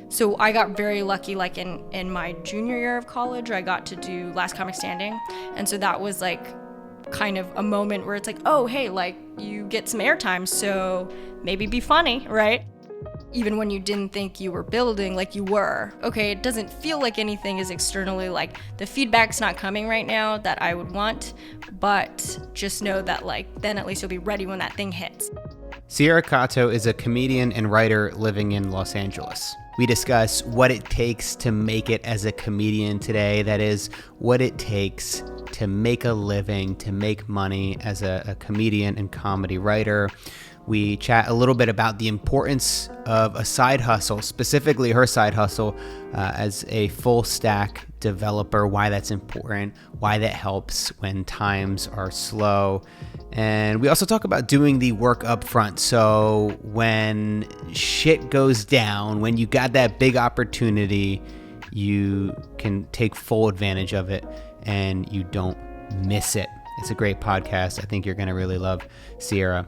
So I got very lucky, like in my junior year of college, I got to do Last Comic Standing. And so that was like kind of a moment where it's like, oh, hey, like you get some airtime, so maybe be funny, right? Even when you didn't think you were building, like you were. Okay, it doesn't feel like anything is externally, like the feedback's not coming right now that I would want, but just know that like then at least you'll be ready when that thing hits. Sierra Katow is a comedian and writer living in Los Angeles. We discuss what it takes to make it as a comedian today. That is, what it takes to make a living, to make money as a comedian and comedy writer. We chat a little bit about the importance of a side hustle, specifically her side hustle as a full stack developer, why that's important, why that helps when times are slow. And we also talk about doing the work up front. So when shit goes down, when you got that big opportunity, you can take full advantage of it and you don't miss it. It's a great podcast. I think you're going to really love Sierra.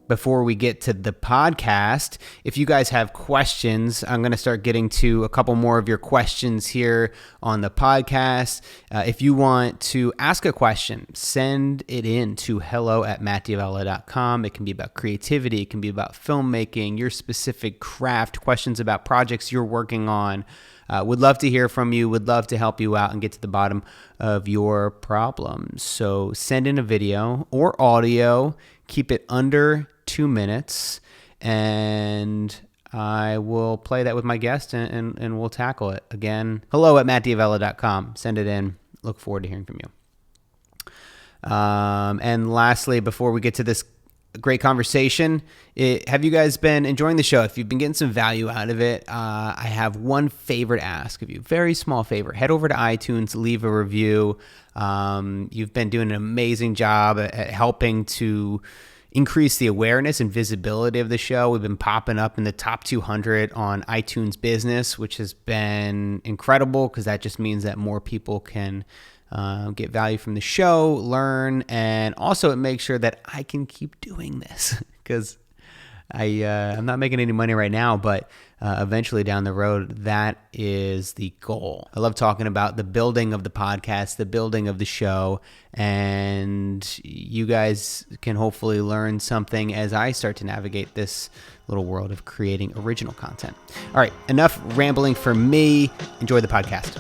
Before we get to the podcast, if you guys have questions, I'm going to start getting to a couple more of your questions here on the podcast. If you want to ask a question, send it in to hello@mattdiavella.com. It can be about creativity. It can be about filmmaking, your specific craft, questions about projects you're working on. Would love to hear from you. Would love to help you out and get to the bottom of your problems. So send in a video or audio. Keep it under 2 minutes, and I will play that with my guest and we'll tackle it. Again, hello@mattdiavella.com. Send it in. Look forward to hearing from you. And lastly, before we get to this great conversation, have you guys been enjoying the show? If you've been getting some value out of it, I have one favor to ask of you. Very small favor. Head over to iTunes, leave a review. You've been doing an amazing job at helping to increase the awareness and visibility of the show. We've been popping up in the top 200 on iTunes Business, which has been incredible because that just means that more people can get value from the show, learn, and also it makes sure that I can keep doing this because I'm not making any money right now, but eventually down the road, that is the goal. I love talking about the building of the podcast, the building of the show, and you guys can hopefully learn something as I start to navigate this little world of creating original content. All right, enough rambling for me. Enjoy the podcast.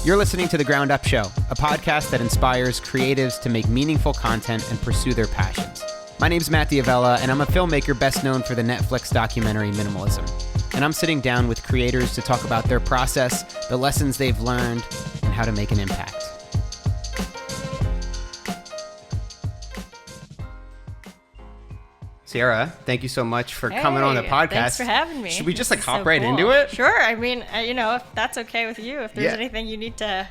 You're listening to The Ground Up Show, a podcast that inspires creatives to make meaningful content and pursue their passions. My name's Matt Diavella, and I'm a filmmaker best known for the Netflix documentary Minimalism. And I'm sitting down with creators to talk about their process, the lessons they've learned, and how to make an impact. Sierra, thank you so much for coming on the podcast. Thanks for having me. Should we just hop right into it? Sure. I mean, if that's okay with you, if there's anything you need to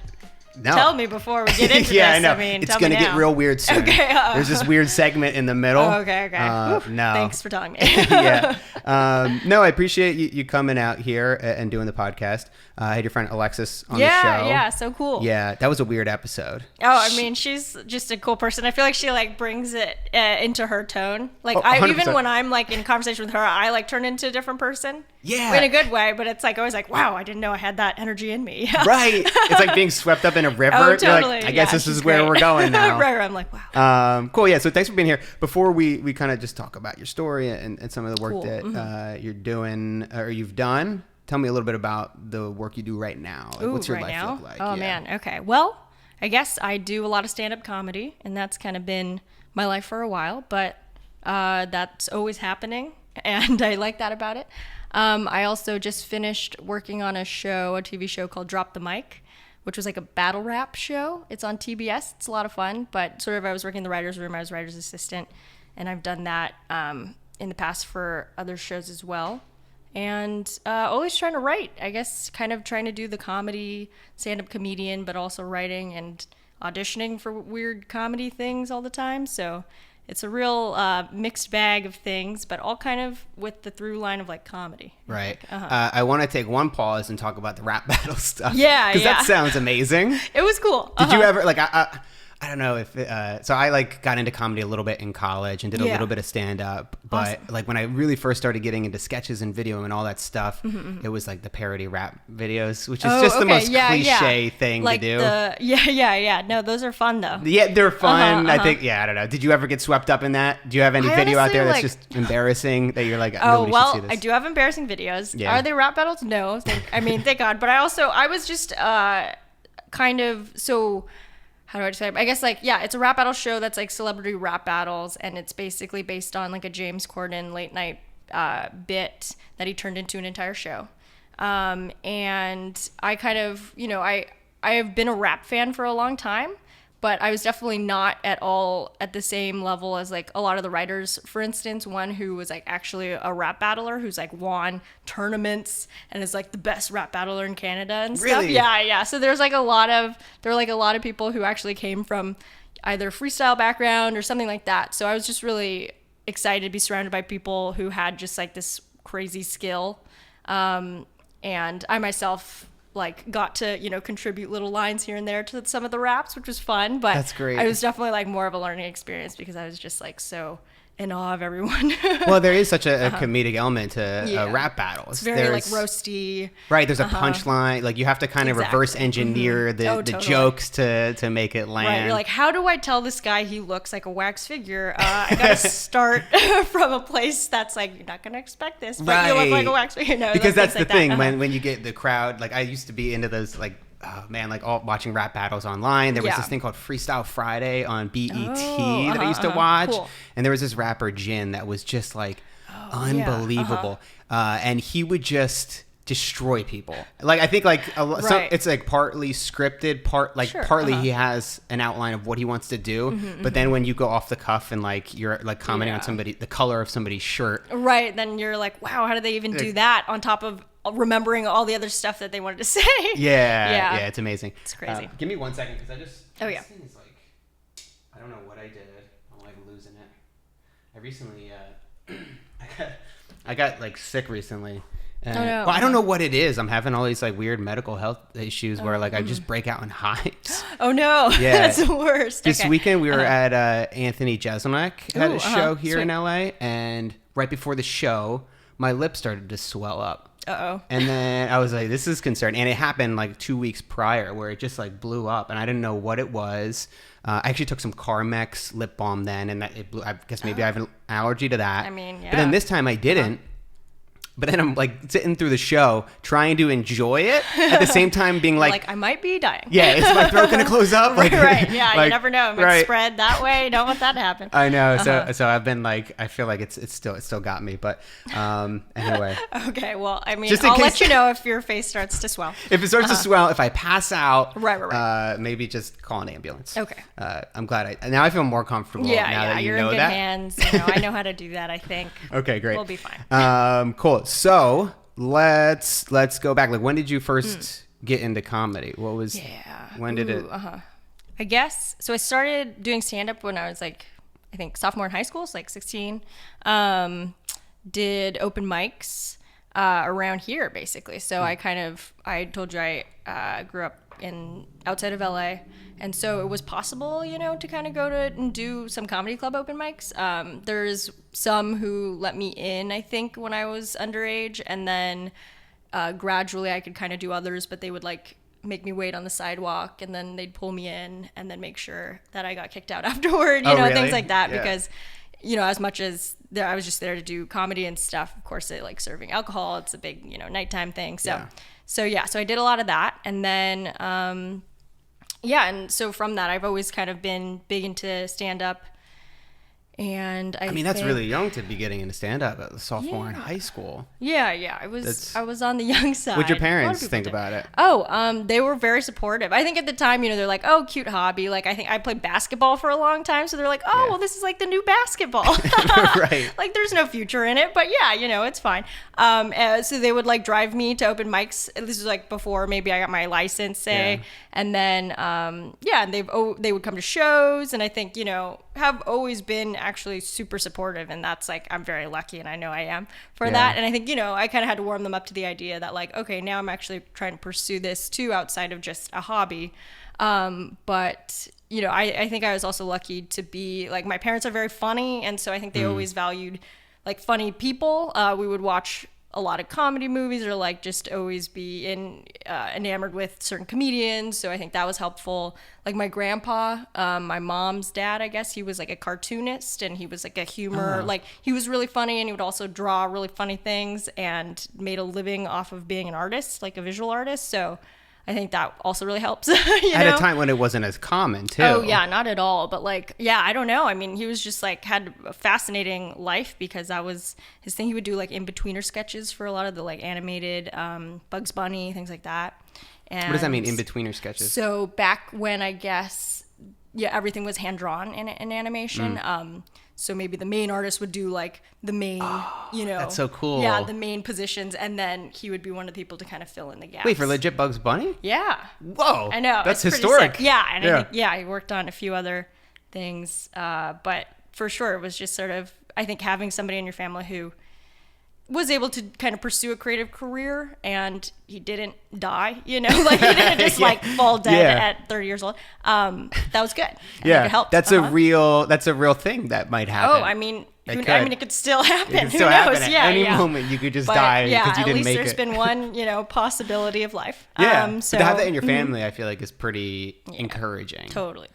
tell me before we get into this. I know. It's going to get real weird soon. Okay. There's this weird segment in the middle. Oh, okay. No. Thanks for telling me. No, I appreciate you coming out here and doing the podcast. I had your friend Alexis on the show. Yeah, so cool. Yeah, that was a weird episode. Oh, I mean, she's just a cool person. I feel like she brings it into her tone. Even when I'm in conversation with her, I turn into a different person. Yeah. In a good way, but it's always wow, I didn't know I had that energy in me. Right. It's like being swept up in a river. Oh, totally. I guess this is where we're going now. Right. I'm like, wow. Cool. Yeah. So thanks for being here. Before we kind of just talk about your story and some of the work that you're doing or you've done, tell me a little bit about the work you do right now. What's your life look like? Oh, man. Okay. Well, I guess I do a lot of stand-up comedy, and that's kind of been my life for a while, but that's always happening, and I like that about it. I also just finished working on a TV show called Drop the Mic, which was like a battle rap show. It's on TBS. It's a lot of fun, but I was working in the writer's room. I was writer's assistant, and I've done that in the past for other shows as well. And always trying to write, I guess, kind of trying to do the comedy, stand-up comedian, but also writing and auditioning for weird comedy things all the time. So it's a real mixed bag of things, but all kind of with the through line of comedy. Right. I want to take one pause and talk about the rap battle stuff. Yeah, because that sounds amazing. It was cool. Did you ever I don't know if so I like got into comedy a little bit in college and did a Yeah. little bit of stand up, but Awesome. like when I really first started getting into sketches and video and all that stuff, it was like the parody rap videos, which is just the most cliche thing like to do. Yeah. No, those are fun though. Yeah, they're fun. I think. Yeah, I don't know. Did you ever get swept up in that? Do you have any I video out honestly, there that's like- just embarrassing that you're like, Oh, nobody should well, see this? I do have embarrassing videos. Yeah. Are they rap battles? No. Thank God. But I was just kind of, so how do I describe it? I guess like, yeah, it's a rap battle show that's like celebrity rap battles. And it's basically based on like a James Corden late night bit that he turned into an entire show. And I kind of, I have been a rap fan for a long time, but I was definitely not at all at the same level as like a lot of the writers. For instance, one who was like actually a rap battler who's like won tournaments and is like the best rap battler in Canada and stuff. Really? Yeah. So there were like a lot of people who actually came from either freestyle background or something like that. So I was just really excited to be surrounded by people who had just like this crazy skill. And I myself like got to contribute little lines here and there to some of the raps, which was fun, but That's great. I was definitely like more of a learning experience because I was just like so in awe of everyone. Well, there is such a comedic element to Yeah. rap battles. It's very like roasty. Right, there's a punchline. Like you have to kind of reverse engineer the totally. jokes to make it land. Right, you're like, how do I tell this guy he looks like a wax figure? I gotta start from a place that's like, you're not gonna expect this, but you look like a wax figure. No, because that's the like thing that. when you get the crowd. Like I used to be into those like. Oh man, like all watching rap battles online. There was Yeah. this thing called Freestyle Friday on BET Oh, that I used to watch, cool. and there was this rapper Jin that was just like yeah, unbelievable, and he would just destroy people. Like I think like Right. it's like partly scripted, partly he has an outline of what he wants to do, but then when you go off the cuff and like you're like commenting on Yeah. the color of somebody's shirt. Right, then you're like, wow, how did they even do that on top of remembering all the other stuff that they wanted to say? Yeah, it's amazing. It's crazy. Give me 1 second because Oh, yeah. this thing is like, I don't know what I did. I'm like losing it. I recently, I got like sick recently. No. Well, I don't know what it is. I'm having all these like weird medical health issues where like I just break out in hives. Oh no, Yeah. that's the worst. This Okay. weekend we were at Anthony Jeselnik had Ooh, a show here sweet. in LA, and right before the show, my lips started to swell up. Uh-oh. And then I was like, this is concerning. And it happened like 2 weeks prior where it just like blew up and I didn't know what it was. I actually took some Carmex lip balm then and that it blew. I guess maybe I have an allergy to that. I mean, But then yeah. this time I didn't. But then I'm like sitting through the show trying to enjoy it at the same time being like I might be dying. yeah, is my throat going to close up? Like, right. Yeah, like, you never know. It might right. spread that way. You don't want that to happen. I know. So I've been like, I feel like it still got me. But anyway. Okay, well, I mean, Just in I'll case- let you know if your face starts to swell. If it starts to swell, if I pass out, Right. maybe just call an ambulance. Okay. I'm glad now I feel more comfortable now that you you're know in good that. hands. I know how to do that, I think. Okay, great. We'll be fine. Cool. So let's go back. Like, when did you first get into comedy? What was? Yeah. When did it? I guess so. I started doing stand up when I was like, I think sophomore in high school, so like 16. Did open mics around here basically. So I told you I grew up outside of LA, and so it was possible, to kind of go to and do some comedy club open mics. There's some who let me in, I think, when I was underage, and then gradually I could kind of do others, but they would like make me wait on the sidewalk, and then they'd pull me in and then make sure that I got kicked out afterward, Really? things like that. Yeah. Because as much as I was just there to do comedy and stuff, of course they like serving alcohol. It's a big nighttime thing. So so I did a lot of that, and then and so from that I've always kind of been big into stand up. And I mean, that's think- really young to be getting into stand-up at sophomore in high school. Yeah. I was on the young side. What'd your A lot of parents people think did. about it? Oh, they were very supportive. I think at the time, they're like, oh, cute hobby. Like, I think I played basketball for a long time, so they're like, oh, Yeah. well, this is like the new basketball. Right. Like, there's no future in it, but yeah, it's fine. So they would like drive me to open mics. This was like before maybe I got my license, say, Yeah. and then and they would come to shows, and I think have always been actually super supportive, and that's like, I'm very lucky, and I know I am for Yeah. that. And I think I kind of had to warm them up to the idea that like, okay, now I'm actually trying to pursue this too outside of just a hobby. But you know, I think I was also lucky to be like, my parents are very funny, and so I think they always valued like funny people. We would watch a lot of comedy movies, or like just always be enamored with certain comedians. So I think that was helpful. Like my grandpa, my mom's dad, I guess, he was like a cartoonist, and he was like a humor, like he was really funny, and he would also draw really funny things and made a living off of being an artist, like a visual artist. So I think that also really helps. At a time when it wasn't as common, too. Oh, yeah, not at all. But like, yeah, I don't know. I mean, he was just like, had a fascinating life, because that was his thing. He would do like in-betweener sketches for a lot of the like animated Bugs Bunny, things like that. And what does that mean, in-betweener sketches? So back when, I guess, yeah, everything was hand-drawn in animation. So maybe the main artist would do like the main, you know. That's so cool. Yeah, the main positions, and then he would be one of the people to kind of fill in the gaps. Wait, for legit Bugs Bunny? Yeah. Whoa. I know. That's it's historic. Sick. Yeah, and I think, he worked on a few other things. But for sure, it was just sort of, I think, having somebody in your family who was able to kind of pursue a creative career, and he didn't die, you know, like he didn't just like fall dead at 30 years old. That was good. I think it helped. That's a real thing that might happen. Oh, I mean, it could still happen. It could still happen at any Yeah. moment. You could just die because you didn't make it. At least there's been one, you know, possibility of life. Yeah. So but to have that in your family, I feel like is pretty encouraging. Totally.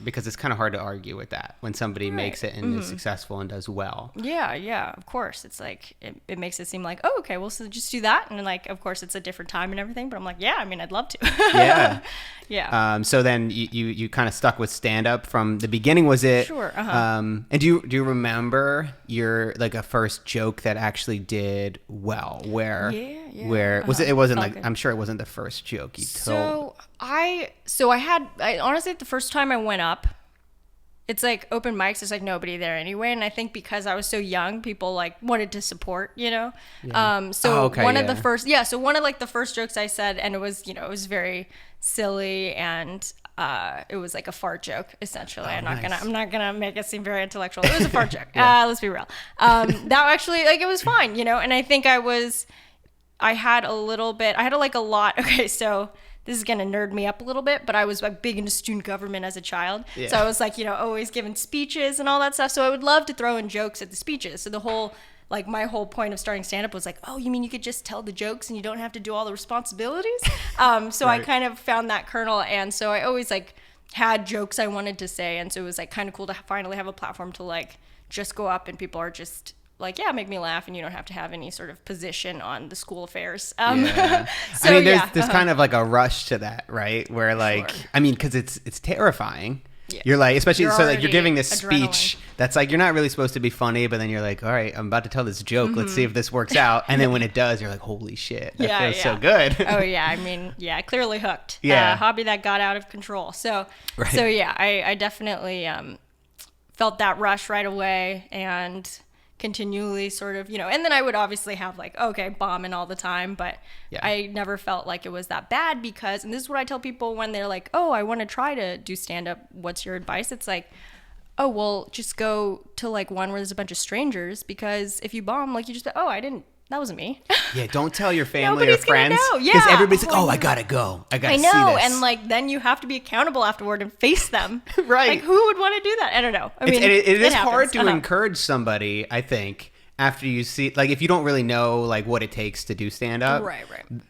Because it's kind of hard to argue with that when somebody makes it and is successful and does well. Yeah, of course. It's like, it makes it seem like, oh, okay, well, so just do that. And like, of course, it's a different time and everything, but I'm like, yeah, I mean, I'd love to. Yeah. Yeah. So then you kind of stuck with stand-up from the beginning, was it? Sure. And do you remember your like a first joke that actually did well? Where was it? It wasn't like, I'm sure it wasn't the first joke you told. I honestly, the first time I went up, it's like open mics, there's like nobody there anyway, and I think because I was so young, people like wanted to support, you know. One of the first jokes I said, and it was, you know, it was very silly, and it was like a fart joke essentially. I'm not gonna make it seem very intellectual. It was a fart joke. Let's be real. That actually, like, it was fine, you know. And I think I had a lot. Okay, so this is gonna nerd me up a little bit, but I was like big into student government as a child. Yeah. So I was like, you know, always giving speeches and all that stuff. So I would love to throw in jokes at the speeches. So my whole point of starting stand-up was like, oh, you mean you could just tell the jokes and you don't have to do all the responsibilities? So I kind of found that kernel, and so I always like had jokes I wanted to say, and so it was like kind of cool to finally have a platform to like just go up and people are just like, yeah, make me laugh, and you don't have to have any sort of position on the school affairs. So, I mean, there's kind of like a rush to that, right? Where like, sure. I mean, because it's terrifying. Yeah. You're like, especially you're giving this speech that's like, you're not really supposed to be funny, but then you're like, all right, I'm about to tell this joke. Let's see if this works out. And then when it does, you're like, holy shit, that feels so good. Oh yeah, I mean, clearly hooked. Yeah, hobby that got out of control. So yeah, I definitely felt that rush right away, and continually sort of, you know, and then I would obviously have like, okay, bombing all the time, but I never felt like it was that bad, because, and this is what I tell people when they're like, oh, I want to try to do stand-up, what's your advice? It's like, oh, well, just go to like one where there's a bunch of strangers, because if you bomb, like, you just, that wasn't me. Yeah, don't tell your family or friends. Yeah. Because everybody's like, oh, I gotta go. I gotta see this. And like, then you have to be accountable afterward and face them. Right. Like, who would want to do that? I don't know. I mean, it is hard to encourage somebody, I think, after you see, like, if you don't really know like what it takes to do stand up. Right.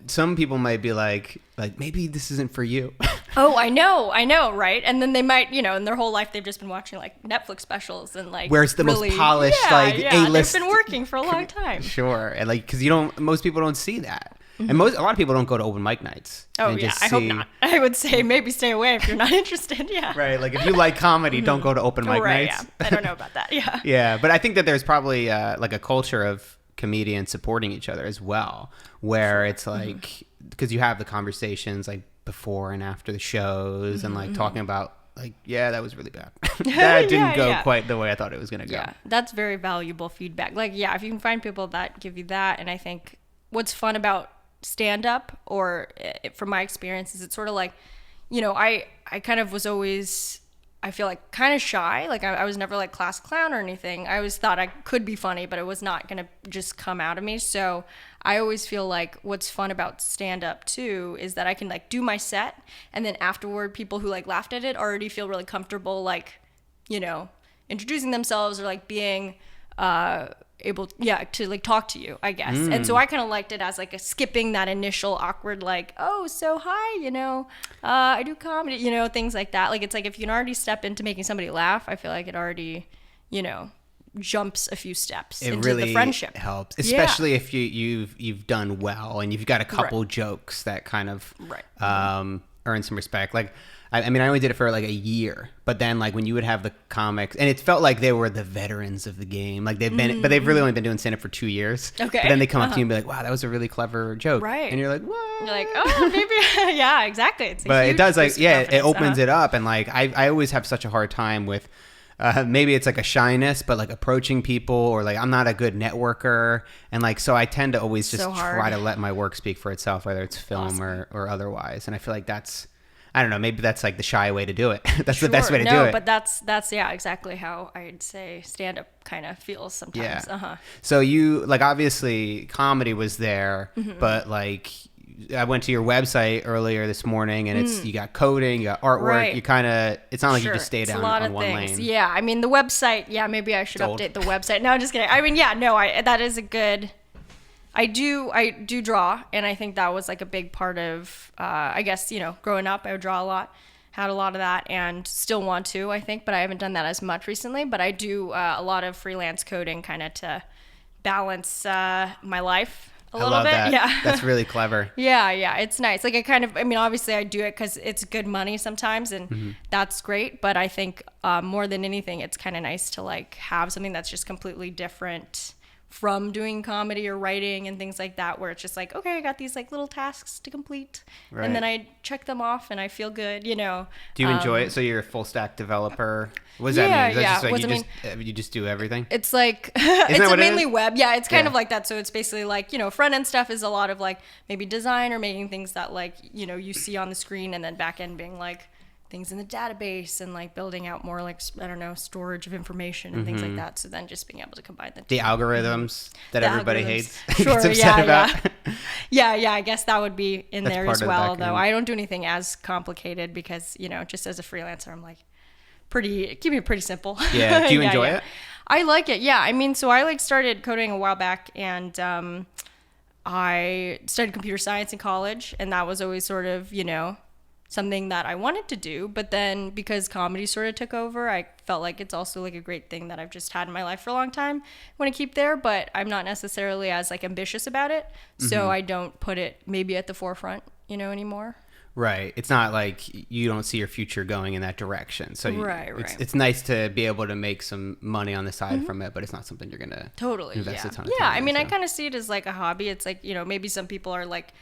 Some people might be like maybe this isn't for you. Oh, I know, right? And then they might, you know, in their whole life they've just been watching like Netflix specials and like, where's the most polished A-list. They've been working for a long time. Sure. And like, because most people don't see that. And a lot of people don't go to open mic nights. Oh yeah, I hope not. I would say maybe stay away if you're not interested. Yeah. Right. Like, if you like comedy, don't go to open mic nights. Yeah. I don't know about that. Yeah. Yeah, but I think that there's probably like a culture of comedians supporting each other as well, where it's like, because you have the conversations like before and after the shows, and like talking about like, yeah, that was really bad. That didn't go quite the way I thought it was gonna go. Yeah, that's very valuable feedback. Like, yeah, if you can find people that give you that, and I think what's fun about stand-up, or from my experience, is it's sort of like, you know, I kind of was always I feel like kind of shy. Like I was never like class clown or anything. I always thought I could be funny, but it was not going to just come out of me. So I always feel like what's fun about stand up too is that I can like do my set, and then afterward people who like laughed at it already feel really comfortable, like, introducing themselves or like being able to like talk to you, I guess. And so I kind of liked it as like a skipping that initial awkward like, oh, so hi, I do comedy, things like that. Like it's like if you can already step into making somebody laugh, I feel like it already jumps a a few steps into really the friendship. Helps, especially if you've done well and you've got a couple jokes that kind of earn some respect. Like I mean, I only did it for like a year, but then like when you would have the comics, and it felt like they were the veterans of the game. Like they've been, but they've really only been doing stand up for 2 years. Okay. But then they come up to you and be like, "Wow, that was a really clever joke." Right. And you're like, "What?" You're like, "Oh, maybe." Yeah, exactly. It's but it does like, yeah, it opens uh-huh. it up, and like I always have such a hard time with. Maybe it's like a shyness, but like approaching people, or like I'm not a good networker, and like so I tend to always just try to let my work speak for itself, whether it's film or otherwise. And I feel like that's, I don't know, maybe that's like the shy way to do it. That's the best way to do it. But that's exactly how I'd say stand up kind of feels sometimes. Yeah. So you like obviously comedy was there, but like I went to your website earlier this morning, and it's you got coding, you got artwork. Right. You kind of, it's not like you just stay down on one things. lane. Yeah, I mean the website. Yeah, maybe I should update the website. No, just kidding. I mean, yeah, no, that is a good. I do draw, and I think that was like a big part of. I guess growing up, I would draw a lot. Had a lot of that, and still want to, I think, but I haven't done that as much recently. But I do a lot of freelance coding, kind of to balance my life. A little bit. That. Yeah. That's really clever. Yeah, it's nice. Like I mean, obviously I do it because it's good money sometimes, and that's great. But I think more than anything, it's kind of nice to like have something that's just completely different from doing comedy or writing and things like that, where it's just like, okay, I got these like little tasks to complete, and then I check them off and I feel good, Do you enjoy it? So you're a full stack developer. What does that mean? Is that just like you just do everything? It's like it's mainly web. Yeah, it's kind of like that. So it's basically like, front end stuff is a lot of like maybe design or making things that like, you see on the screen, and then back end being like things in the database and like building out more like, I don't know, storage of information and things like that. So then just being able to combine the algorithms that everybody hates. Sure, gets upset about. Yeah, I guess that would be in there as well, though. I don't do anything as complicated because, just as a freelancer, I'm like keep it pretty simple. Yeah. Do you enjoy it? I like it. Yeah. I mean, so I like started coding a while back, and I studied computer science in college, and that was always sort of, something that I wanted to do. But then because comedy sort of took over, I felt like it's also like a great thing that I've just had in my life for a long time. I want to keep there, but I'm not necessarily as like ambitious about it. So I don't put it maybe at the forefront, anymore. Right. It's not like you don't see your future going in that direction. So right. It's nice to be able to make some money on the side from it, but it's not something you're going to invest a ton of time I mean, into. I kind of see it as like a hobby. It's like, maybe some people are like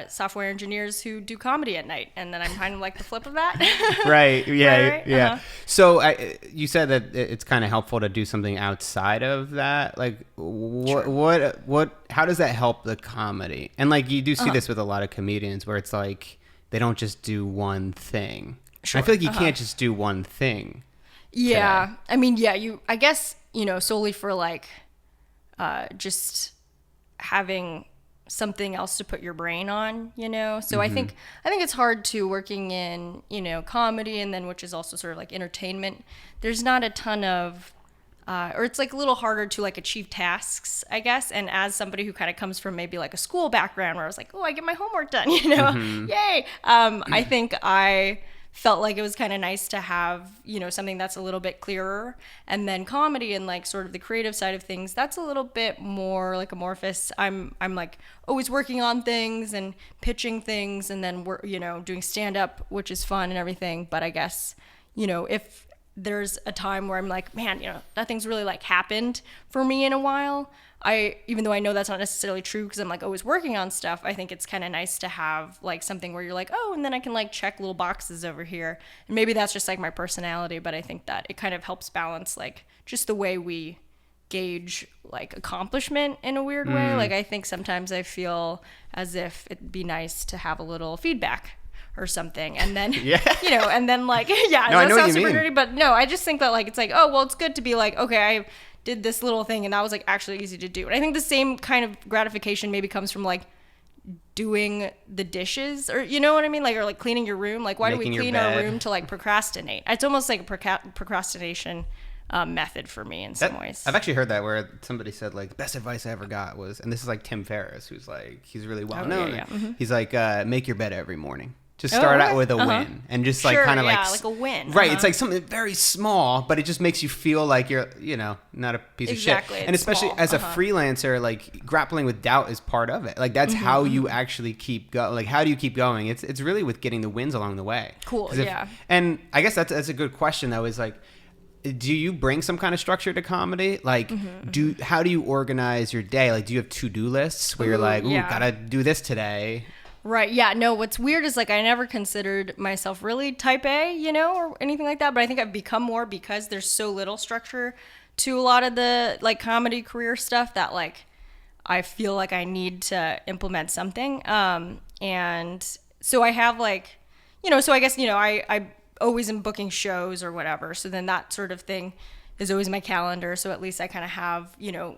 software engineers who do comedy at night, and then I'm kind of like the flip of that. Right. Yeah. Right? Yeah. So you said that it's kind of helpful to do something outside of that. Like what, how does that help the comedy? And like, you do see this with a lot of comedians where it's like, they don't just do one thing. Sure. I feel like you can't just do one thing. Yeah. Today. I mean, yeah, I guess, solely for like, just having something else to put your brain on, So I think it's hard too, working in, comedy, and then, which is also sort of like entertainment. There's not a ton of, or it's like a little harder to like achieve tasks, I guess. And as somebody who kind of comes from maybe like a school background where I was like, oh, I get my homework done, yay. I think I felt like it was kind of nice to have, something that's a little bit clearer. And then comedy and like sort of the creative side of things, that's a little bit more like amorphous. I'm like always working on things and pitching things, and then we're, doing stand up, which is fun and everything. But I guess, if there's a time where I'm like, man, nothing's really like happened for me in a while. Even though I know that's not necessarily true because I'm like always working on stuff, I think it's kind of nice to have like something where you're like, oh, and then I can like check little boxes over here. And maybe that's just like my personality, but I think that it kind of helps balance like just the way we gauge like accomplishment in a weird way. Like I think sometimes I feel as if it'd be nice to have a little feedback or something. And then, Yeah. and then like, yeah, No, I that know what sounds you super mean. nerdy, but no, I just think that like, it's like, oh, well, it's good to be like, okay, I did this little thing and that was like actually easy to do. And I think the same kind of gratification maybe comes from like doing the dishes, or you know what I mean? Like, or like cleaning your room. Like, why do we Making your clean our bed. room to like procrastinate? It's almost like a procrastination method for me in some ways. I've actually heard that where somebody said like the best advice I ever got was, and this is like Tim Ferriss, who's like, he's really well known. yeah. Mm-hmm. He's like, make your bed every morning. Just start out with a win, and just like kind of like a win. Right. It's like something very small, but it just makes you feel like you're, not a piece of shit. And especially small. as a freelancer, like grappling with doubt is part of it. Like that's how you actually keep going. Like, how do you keep going? It's really with getting the wins along the way. Cool. Yeah. And I guess that's a good question though, is like, do you bring some kind of structure to comedy? Like, how do you organize your day? Like, do you have to-do lists where you're like, gotta do this today? Right. Yeah. No, what's weird is like I never considered myself really type A, or anything like that. But I think I've become more because there's so little structure to a lot of the like comedy career stuff that like I feel like I need to implement something. And so I have like, so I guess, I always am booking shows or whatever. So then that sort of thing is always my calendar. So at least I kind of have,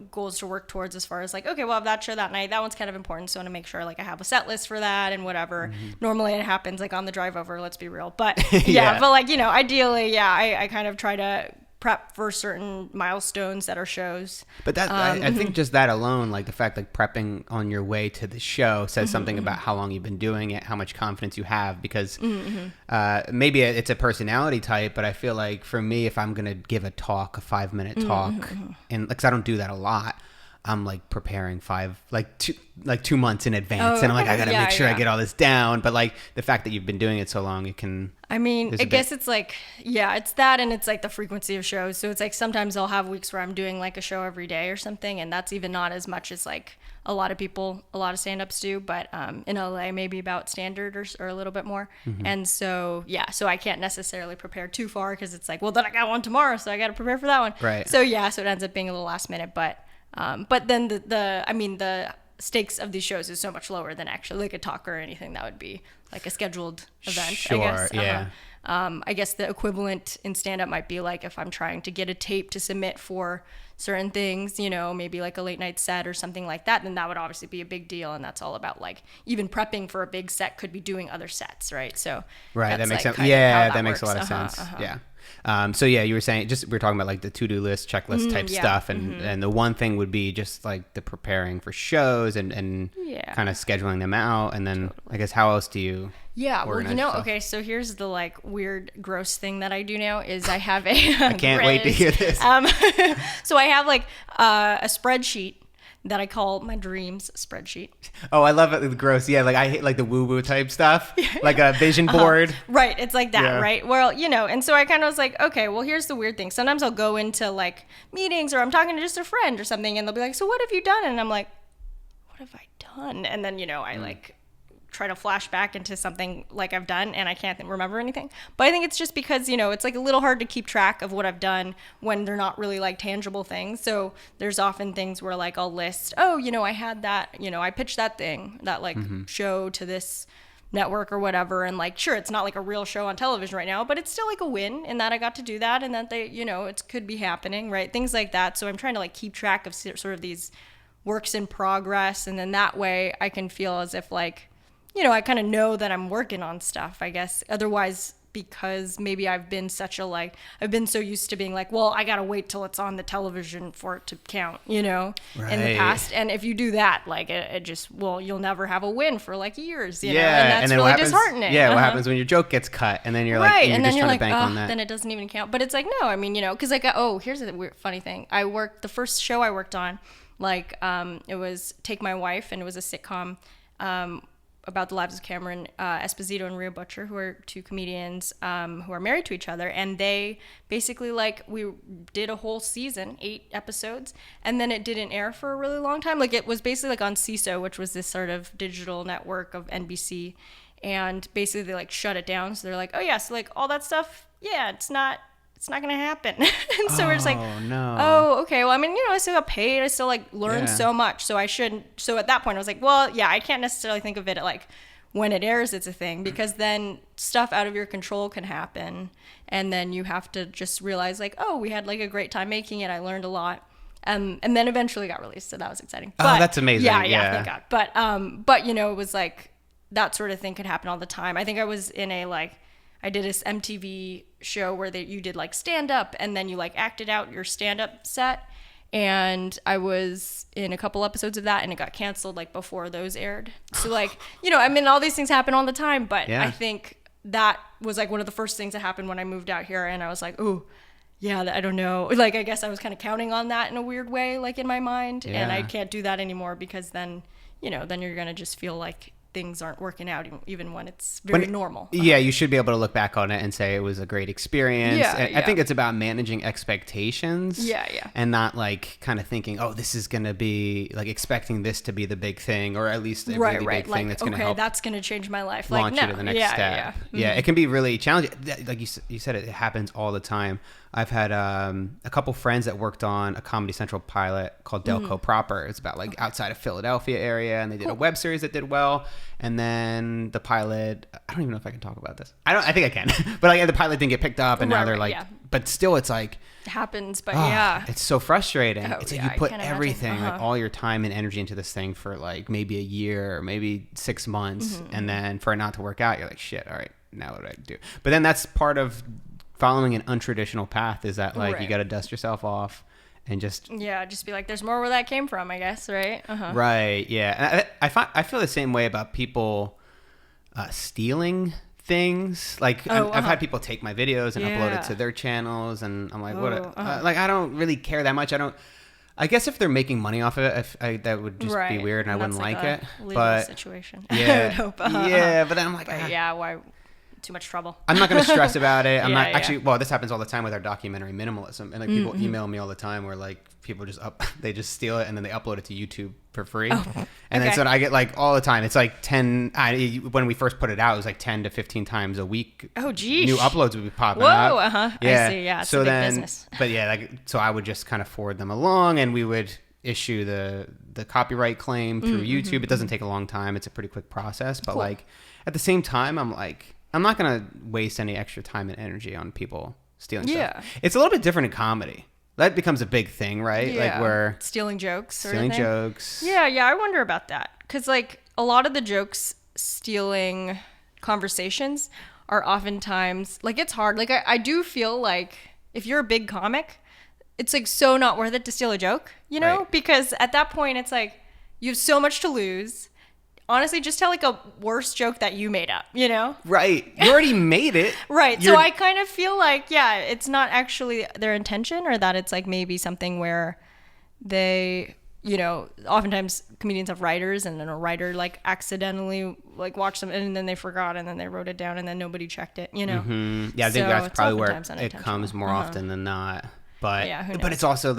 goals to work towards as far as like, okay, well, I have that show that night. That one's kind of important. So I want to make sure like I have a set list for that and whatever. Normally it happens like on the drive over, let's be real. But Yeah. but like, ideally, I kind of try to prep for certain milestones that are shows. But that I think just that alone, like the fact like prepping on your way to the show says something about how long you've been doing it, how much confidence you have, because maybe it's a personality type, but I feel like for me, if I'm going to give a talk, a 5-minute talk, and because I don't do that a lot, I'm like preparing 2 months in advance, and I'm like, I gotta make sure I get all this down. But like the fact that you've been doing it so long, it can. I mean, I guess it's like, it's that, and it's like the frequency of shows. So it's like sometimes I'll have weeks where I'm doing like a show every day or something, and that's even not as much as like a lot of stand-ups do. But in LA, maybe about standard or a little bit more. And so so I can't necessarily prepare too far because it's like, well, then I got one tomorrow, so I got to prepare for that one. Right. So so it ends up being a little last minute, but then the stakes of these shows is so much lower than actually like a talk or anything that would be like a scheduled event. Sure, I guess. yeah. I guess the equivalent in stand-up might be like if I'm trying to get a tape to submit for certain things, maybe like a late night set or something like that, then that would obviously be a big deal. And that's all about like even prepping for a big set could be doing other sets, right? So right, that makes like sense. Yeah, that makes a lot of sense. Yeah. So you were saying we're talking about like the to-do list, checklist type stuff, and the one thing would be just like the preparing for shows and kind of scheduling them out, and then I guess how else do you? Yeah, well, yourself? Okay, so here's the like weird, gross thing that I do now is I have a I can't wait to hear this. So I have like a spreadsheet that I call my dreams spreadsheet. Oh, I love it. Gross. Yeah, like I hate like the woo-woo type stuff, like a vision board. Right, it's like that, right? Well, and so I kind of was like, okay, well, here's the weird thing. Sometimes I'll go into like meetings or I'm talking to just a friend or something, and they'll be like, so what have you done? And I'm like, what have I done? And then, I like try to flash back into something like I've done and I can't remember anything. But I think it's just because, it's like a little hard to keep track of what I've done when they're not really like tangible things. So there's often things where like I'll list, I had that, I pitched that thing, that like show to this network or whatever. And like, sure, it's not like a real show on television right now, but it's still like a win in that I got to do that and that they, it could be happening, right? Things like that. So I'm trying to like keep track of sort of these works in progress. And then that way I can feel as if like, I kind of know that I'm working on stuff, I guess. Otherwise, because maybe I've been so used to being like, well, I got to wait till it's on the television for it to count, in the past. And if you do that, like it just, you'll never have a win for like years, and that's then really disheartening. Yeah, what happens when your joke gets cut and then you're like, and you're just trying to bank on that. Then it doesn't even count. But it's like, no, I mean, because like, here's a weird, funny thing. The first show I worked on, like, it was Take My Wife, and it was a sitcom, about the lives of Cameron Esposito and Rhea Butcher, who are two comedians who are married to each other. And they basically, like, we did a whole season, 8 episodes, and then it didn't air for a really long time. Like, it was basically like on CISO, which was this sort of digital network of NBC. And basically they, like, shut it down. So they're like, oh, yeah, so, like, all that stuff, it's not going to happen. And so we're just like, no. Oh, okay. Well, I mean, I still got paid. I still like learned so much. So at that point I was like, well, yeah, I can't necessarily think of it like when it airs, it's a thing, because then stuff out of your control can happen. And then you have to just realize like, oh, we had like a great time making it. I learned a lot. And then eventually got released. So that was exciting. But, that's amazing. Yeah, thank God. But it was like that sort of thing could happen all the time. I think I was in I did this MTV show where you did like stand up and then you like acted out your stand up set. And I was in a couple episodes of that and it got canceled like before those aired. So like, all these things happen all the time, but I think that was like one of the first things that happened when I moved out here. And I was like, oh, yeah, I don't know. Like, I guess I was kind of counting on that in a weird way, like in my mind. Yeah. And I can't do that anymore because then you're going to just feel like things aren't working out even when it's very normal. Yeah, you should be able to look back on it and say it was a great experience. Yeah. I think it's about managing expectations. Yeah. And not like kind of thinking, oh, this is going to be like expecting this to be the big thing, or at least a really big thing that's going to help. That's going to change my life. Launch you to the next step. Yeah. Mm-hmm. Yeah, it can be really challenging. Like you said, it happens all the time. I've had a couple friends that worked on a Comedy Central pilot called Delco Proper. It's about like outside of Philadelphia area, and they did a web series that did well. And then the pilot, I don't even know if I can talk about this. I think I can, but like the pilot didn't get picked up, and now they're like, but still, it's like it happens. But it's so frustrating. Oh, it's like you put everything, like all your time and energy into this thing for like maybe a year or maybe 6 months, and then for it not to work out, you're like, shit. All right, now what do I do? But then that's part of following an untraditional path, is that like you got to dust yourself off and just be like, there's more where that came from, I guess, right? Right. Yeah. And I feel the same way about people stealing things. Like I've had people take my videos and upload it to their channels, and I'm like, like I don't really care that much. I guess if they're making money off of it, that would just be weird, and I wouldn't like it. Legal situation. Yeah. I would hope. Yeah. But then I'm like, why? Too much trouble. I'm not going to stress about it. I'm not actually. Well, this happens all the time with our documentary Minimalism, and like people email me all the time where like people they just steal it and then they upload it to YouTube for free. And then so I get like all the time. It's like 10. When we first put it out, it was like 10 to 15 times a week. Oh, geez. New uploads would be popping up. Yeah. I see. Yeah. It's a big business. But yeah, so I would just kind of forward them along, and we would issue the copyright claim through YouTube. It doesn't take a long time. It's a pretty quick process. But like at the same time, I'm not going to waste any extra time and energy on people stealing stuff. It's a little bit different in comedy. That becomes a big thing, right? Yeah. Like where stealing jokes. Stealing jokes. Yeah, I wonder about that. Because like a lot of the jokes stealing conversations are oftentimes, like it's hard. Like I do feel like if you're a big comic, it's like so not worth it to steal a joke, Right. Because at that point it's like you have so much to lose. Honestly, just tell like a worse joke that you made up, Right. You already made it. Right. So I kind of feel like, it's not actually their intention, or that it's like maybe something where they, oftentimes comedians have writers, and then a writer like accidentally like watched them and then they forgot, and then they wrote it down and then nobody checked it, Yeah, I think that's probably where it comes more often than not. But who knows? But it's also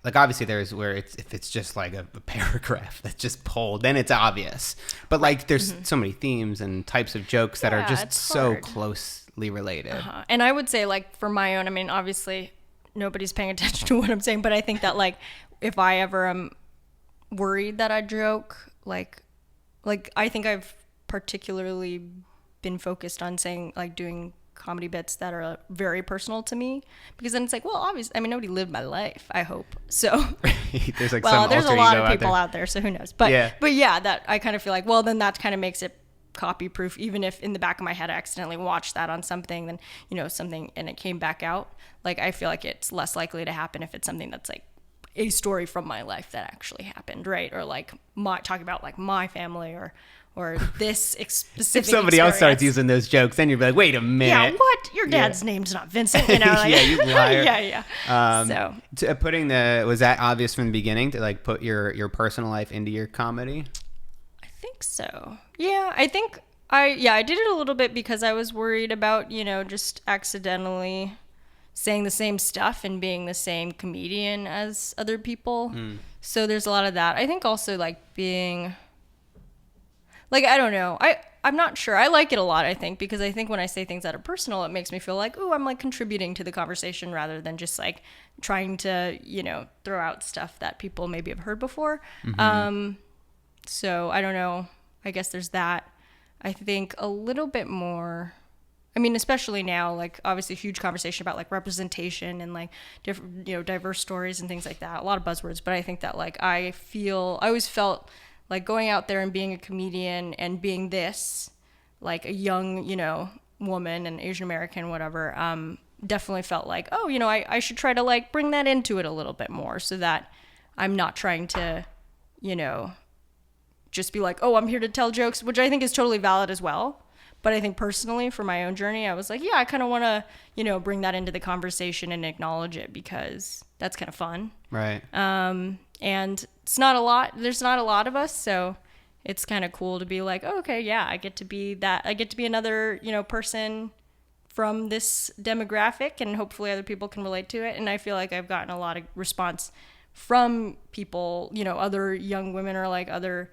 like obviously there's where if it's just like a paragraph that's just pulled, then it's obvious. But like there's so many themes and types of jokes that are just so closely related. And I would say like for my own, I mean, obviously nobody's paying attention to what I'm saying, but I think that like if I ever am worried that I joke, like I think I've particularly been focused on saying like doing comedy bits that are very personal to me, because then it's like, well, obviously, I mean, nobody lived my life, I hope. So there's like there's a lot of people out there, so who knows? But that I kind of feel like, well, then that kind of makes it copy proof, even if in the back of my head I accidentally watched that on something, then something and it came back out. Like I feel like it's less likely to happen if it's something that's like a story from my life that actually happened, right? Or like talking about like my family or this specific if somebody else starts using those jokes, then you'd be like, wait a minute. Yeah, what? Your dad's name's not Vincent, Like, yeah, you liar. Yeah. Was that obvious from the beginning to like put your personal life into your comedy? I think so. Yeah, I think I did it a little bit because I was worried about, just accidentally saying the same stuff and being the same comedian as other people. So there's a lot of that. I think also like being... Like, I don't know. I'm not sure. I like it a lot, I think, because I think when I say things that are personal, it makes me feel like, ooh, I'm like contributing to the conversation rather than just like trying to, throw out stuff that people maybe have heard before. So I don't know. I guess there's that. I think a little bit more. I mean, especially now, like obviously huge conversation about like representation and like different, diverse stories and things like that. A lot of buzzwords, but I think that like I always felt like going out there and being a comedian and being this, like a young, woman and Asian American, whatever, definitely felt like, oh, I should try to like bring that into it a little bit more so that I'm not trying to, just be like, oh, I'm here to tell jokes, which I think is totally valid as well. But I think personally, for my own journey, I was like, yeah, I kind of want to, bring that into the conversation and acknowledge it because that's kind of fun. Right. And it's not a lot. There's not a lot of us, so it's kind of cool to be like, oh, okay, yeah, I get to be that. I get to be another, person from this demographic, and hopefully other people can relate to it. And I feel like I've gotten a lot of response from people, other young women or like other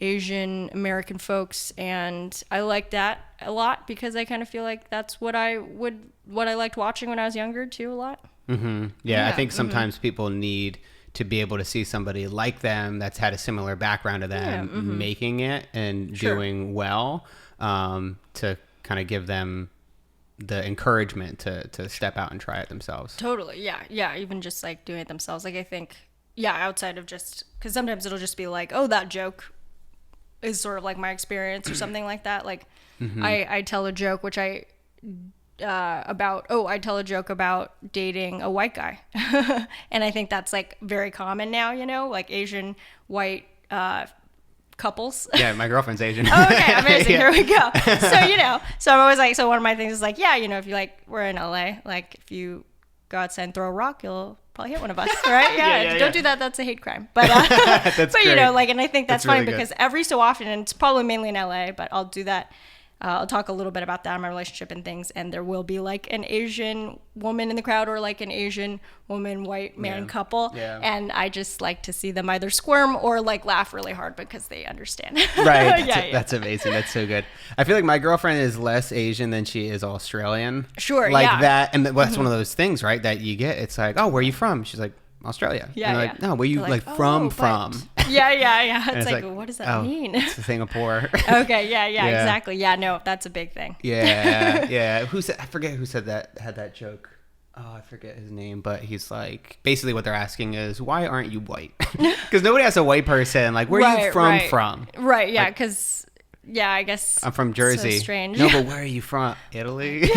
Asian American folks, and I like that a lot because I kind of feel like that's what I liked watching when I was younger too a lot. Mm-hmm. Yeah, I think sometimes people need to be able to see somebody like them that's had a similar background to them making it and doing well, to kind of give them the encouragement to step out and try it themselves. Totally. Yeah. Even just like doing it themselves. Like I think, yeah, outside of just, because sometimes it'll just be like, oh, that joke is sort of like my experience or something like that. Like I tell a joke, which I tell a joke about dating a white guy. And I think that's like very common now, like Asian white couples. Yeah, my girlfriend's Asian. Oh, okay, amazing. Yeah. Here we go. So, so I'm always like, so one of my things is like, yeah, if you like, we're in LA, like if you go outside and throw a rock, you'll probably hit one of us, right? Yeah, don't do that. That's a hate crime. But, that's but great. and I think that's funny really because every so often, and it's probably mainly in LA, but I'll do that. I'll talk a little bit about that in my relationship and things, and there will be like an Asian woman in the crowd or like an Asian woman, white man couple. Yeah. And I just like to see them either squirm or like laugh really hard because they understand. Right. That's amazing. That's so good. I feel like my girlfriend is less Asian than she is Australian. Sure. Like that. And that's one of those things, right? That you get. It's like, oh, where are you from? She's like, Australia. Yeah. And like, no, where you like from? Yeah. It's like, what does that mean? It's Singapore. Okay. Yeah. Exactly. Yeah. No, that's a big thing. Yeah. I forget who said that, had that joke. Oh, I forget his name, but he's like, basically what they're asking is, why aren't you white? Because nobody asks a white person, like, where are you from? Right. Yeah. Because, I guess I'm from Jersey. So strange. No, but where are you from? Italy?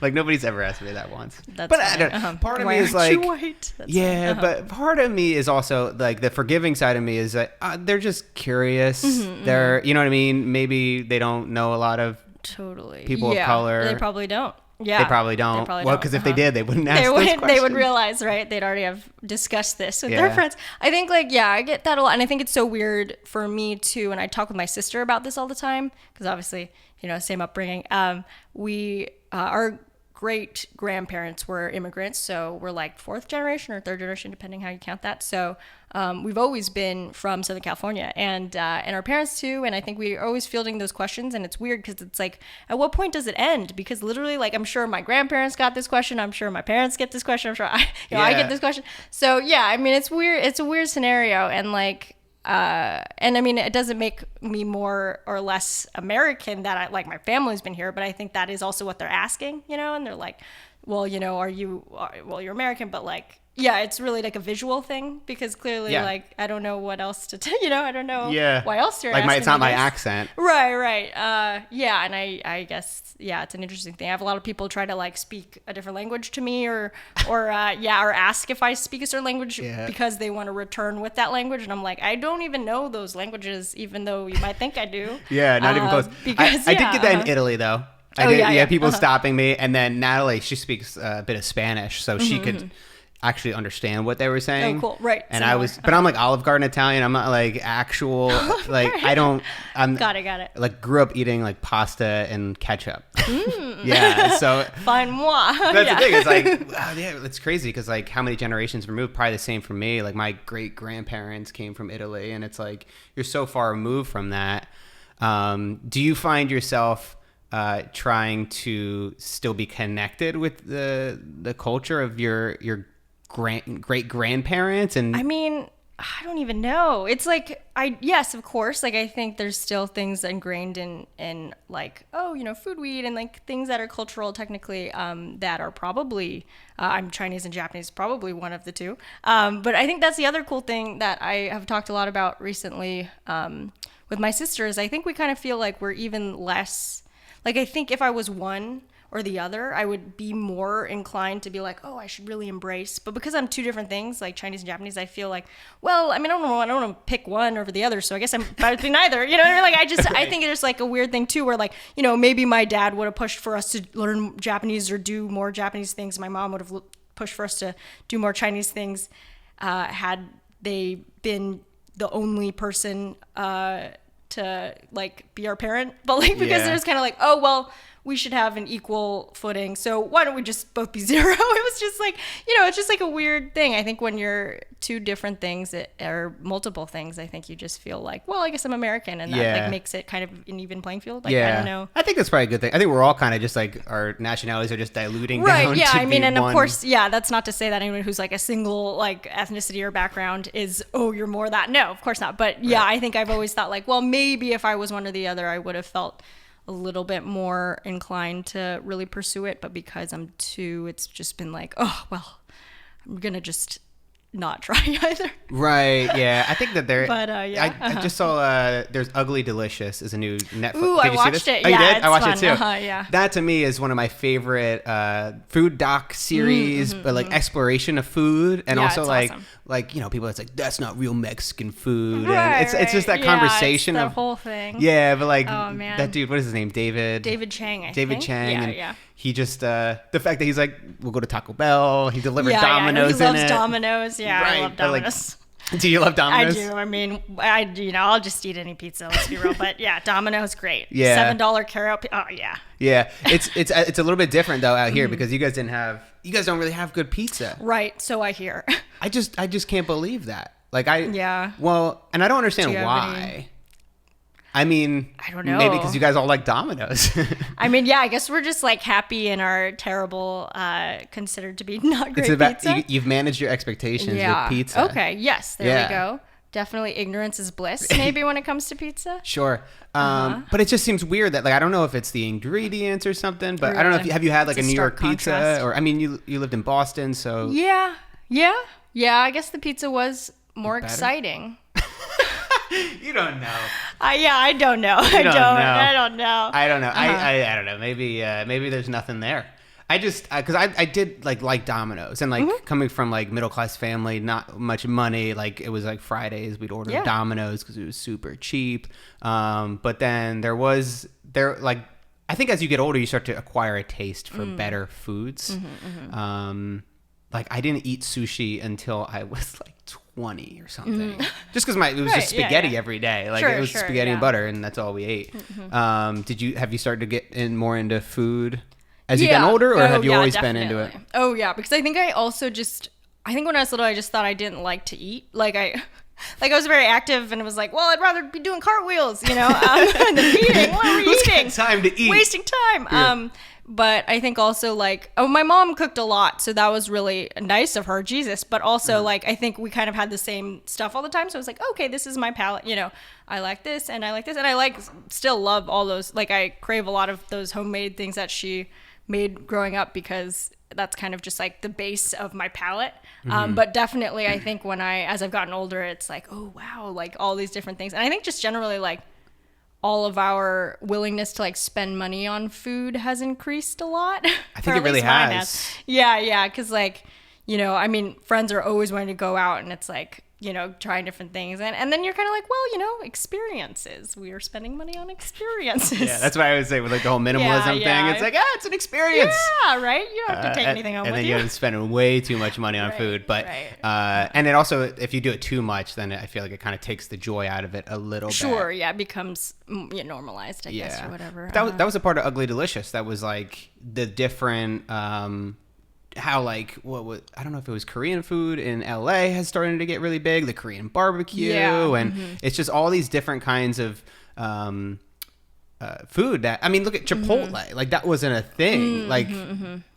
Like, nobody's ever asked me that once. That's but I don't, part of me is like, white? But part of me is also like the forgiving side of me is that they're just curious. They're, you know what I mean? Maybe they don't know a lot of people of color. They probably don't. Yeah, they probably don't. Well, because if they did, they wouldn't ask those questions. They would realize, right? They'd already have discussed this with their friends. I think, like, I get that a lot, and I think it's so weird for me too. And I talk with my sister about this all the time because obviously, same upbringing. Our great grandparents were immigrants, so we're like fourth generation or third generation, depending how you count that. So we've always been from Southern California, and our parents too. And I think we are always fielding those questions, and it's weird because it's like, at what point does it end? Because literally, like, I'm sure my grandparents got this question. I'm sure my parents get this question. I'm sure I get this question. So I mean, it's weird. It's a weird scenario, and like. And I mean, it doesn't make me more or less American that my family's been here, but I think that is also what they're asking, and they're like, well, you're American, but like, it's really like a visual thing because clearly, like, I don't know what else to tell, I don't know why else you're asking. It's not my accent. Right. And I guess, it's an interesting thing. I have a lot of people try to like speak a different language to me or ask if I speak a certain language because they want to return with that language. And I'm like, I don't even know those languages, even though you might think I do. Not even close. Because I did get that in Italy though. People stopping me. And then Natalie, she speaks a bit of Spanish, so she could actually understand what they were saying. Oh, cool. Right. And but I'm like Olive Garden Italian. I'm not like actual, like, Got it. Like, grew up eating like pasta and ketchup. So. Fine moi. That's the thing. It's like, wow, it's crazy because like how many generations removed, probably the same for me. Like my great grandparents came from Italy, and it's like, you're so far removed from that. Do you find yourself trying to still be connected with the culture of your great grandparents? And I mean, I don't even know. It's like yes, of course. Like I think there's still things ingrained in like, oh, food we eat and like things that are cultural technically that are probably I'm Chinese and Japanese, probably one of the two. But I think that's the other cool thing that I have talked a lot about recently with my sisters. I think we kind of feel like we're even less like I think if I was one or the other, I would be more inclined to be like, oh, I should really embrace. But because I'm two different things, like Chinese and Japanese, I feel like, well, I mean, I don't want to pick one over the other. So I guess I'm between neither. You know what I mean? Like, I think there's like a weird thing too, where like, maybe my dad would have pushed for us to learn Japanese or do more Japanese things. My mom would have pushed for us to do more Chinese things had they been the only person to like be our parent. But like, because there's kind of like, oh, well, we should have an equal footing. So why don't we just both be zero? It was just like, it's just like a weird thing. I think when you're two different things or multiple things, I think you just feel like, well, I guess I'm American. And that like makes it kind of an even playing field. Like, I don't know. I think that's probably a good thing. I think we're all kind of just like our nationalities are just diluting down. Right. Yeah. To I mean, and one. Of course, that's not to say that anyone who's like a single like ethnicity or background is, oh, you're more that. No, of course not. But yeah, I think I've always thought like, well, maybe if I was one or the other, I would have felt a little bit more inclined to really pursue it. But because I'm two, it's just been like, oh, well, I'm going to just not try either. Right. Yeah. I think that there. But I just saw. There's Ugly Delicious is a new Netflix. Ooh, did I you watched see this? it. Oh, you Yeah, did? it's I watched fun. it too. Yeah. That to me is one of my favorite food doc series, but like exploration of food, and also it's like awesome. like people. It's like that's not real Mexican food, Right, and it's just that right. conversation it's the of whole thing. Yeah, but like Oh, man. that dude. What is his name? David Chang. David Chang. Yeah. He just the fact that he's like, we'll go to Taco Bell. He delivered Yeah, Domino's he loves in it. Domino's. Yeah, Right. I love Domino's. Do you love Domino's? I do. I mean, I'll just eat any pizza. Let's be real. But yeah, Domino's great. Yeah. $7 carryout. Oh yeah. Yeah, it's a little bit different though out here because you guys don't really have good pizza. Right. So I hear. I just can't believe that. Like well, and I don't understand why. I mean, I don't know. Maybe because you guys all like Domino's. I mean, yeah, I guess we're just like happy in our terrible, considered to be not great It's about pizza. you've managed your expectations with pizza. Okay. Yes. There we go. Definitely ignorance is bliss. Maybe when it comes to pizza. Sure. But it just seems weird that like I don't know if it's the ingredients or something, but I don't know if have you had like It's a a New York stark pizza contrast. or I mean you lived in Boston, so Yeah. I guess the pizza was more exciting. you don't know. I don't know. I don't know. I don't know. I don't know. Maybe there's nothing there. I just because I did like Domino's and like coming from like middle class family, not much money. Like it was like Fridays we'd order Domino's because it was super cheap. But then there like I think as you get older you start to acquire a taste for better foods. Like I didn't eat sushi until I was like 20 or something. Just because it was just spaghetti every day. Like it was spaghetti and butter, and that's all we ate. Have you started to get more into food as you've gotten older, or have you always been into it? Oh yeah, because I think when I was little, I just thought I didn't like to eat. Like I was very active, and it was like, well, I'd rather be doing cartwheels, than eating. What are we Who's eating? got time to eat? Wasting time. Yeah. But I think also like, my mom cooked a lot, so that was really nice of her, Jesus. But also like, I think we kind of had the same stuff all the time. So I was like, okay, this is my palate. I like this and I like this. And I still love all those, like I crave a lot of those homemade things that she made growing up because that's kind of just like the base of my palate. But definitely I think as I've gotten older, it's like, oh wow, like all these different things. And I think just generally like, all of our willingness to like spend money on food has increased a lot. I think it really has. Yeah. Cause like, I mean, friends are always wanting to go out and it's like, trying different things. And then you're kind of like, well, experiences. We are spending money on experiences. Yeah, that's what I would say with like the whole minimalism thing. It's like, it's an experience. Yeah, right? You don't have to take anything home with you. And then you end up spending way too much money on food. But and it also, if you do it too much, then I feel like it kind of takes the joy out of it a little bit. Sure, yeah, it becomes normalized, I guess, or whatever. That was a part of Ugly Delicious. That was like the different... how like I don't know if it was Korean food in LA has started to get really big, the Korean barbecue, and it's just all these different kinds of food that, I mean, look at Chipotle. Like that wasn't a thing. Like,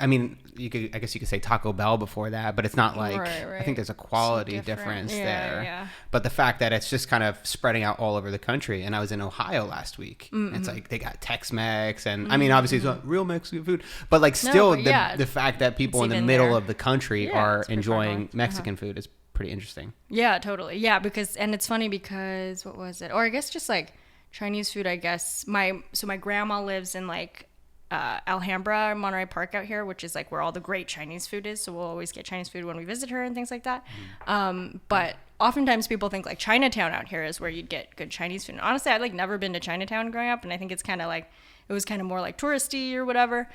I mean, I guess you could say Taco Bell before that, but it's not like, I think there's a quality difference there. Yeah. But the fact that it's just kind of spreading out all over the country. And I was in Ohio last week. It's like they got Tex-Mex, and I mean, obviously it's not real Mexican food, but like still the fact that people in the middle of the country are enjoying Mexican food is pretty interesting. Yeah, totally. Yeah, and it's funny because what was it? Or I guess just like Chinese food, I guess. My grandma lives in like Alhambra, Monterey Park out here, which is like where all the great Chinese food is. So we'll always get Chinese food when we visit her and things like that. But oftentimes people think like Chinatown out here is where you'd get good Chinese food. And honestly, I'd like never been to Chinatown growing up, and I think it's kind of like it was kind of more like touristy or whatever.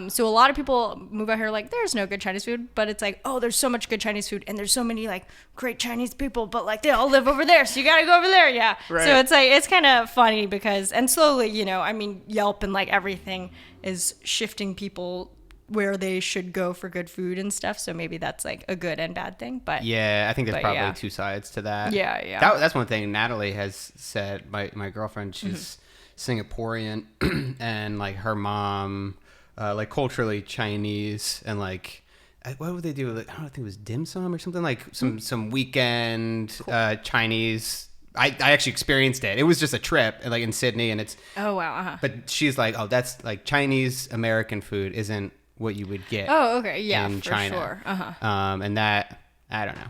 So a lot of people move out here like there's no good Chinese food, but it's like, oh, there's so much good Chinese food and there's so many like great Chinese people, but like they all live over there, so you gotta go over there. Yeah. Right. So it's like it's kind of funny because, and slowly, you know, I mean, Yelp and like everything is shifting people where they should go for good food and stuff. So maybe that's like a good and bad thing. But yeah, I think there's probably two sides to that. Yeah. That's one thing Natalie has said. My girlfriend, she's Singaporean, and like her mom, like culturally Chinese, and like what would they do? Like, I don't think it was dim sum or something, like some weekend Chinese. I actually experienced it. It was just a trip, like in Sydney, and it's But she's like, oh, that's like Chinese American food isn't what you would get. Oh, okay, yeah, in for China. Sure. And that I don't know.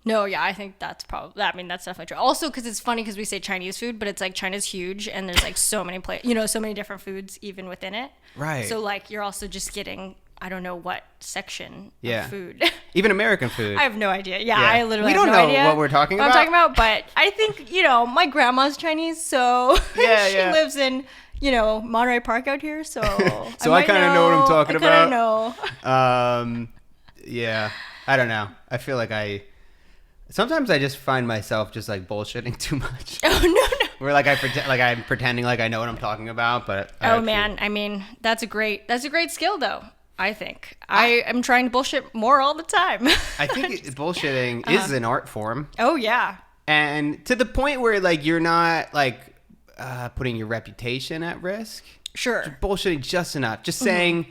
No, yeah, I think that's probably, I mean, that's definitely true. Also, because it's funny because we say Chinese food, but it's like China's huge and there's like so many so many different foods even within it. Right. So like you're also just getting, I don't know what section of food. Even American food. I have no idea. Yeah, I literally have no idea. We don't know what we're talking about. I'm talking about, but I think, my grandma's Chinese, so she lives in, Monterey Park out here, so I kind of know what I'm talking about. I kind of know. Yeah, I don't know. I feel like sometimes I just find myself just like bullshitting too much. Oh no. Where like I'm pretending like I know what I'm talking about, but man, I mean that's a great skill though. I think I am trying to bullshit more all the time. I think bullshitting is an art form. Oh yeah, and to the point where like you're not like putting your reputation at risk. Sure, just bullshitting just enough, just saying.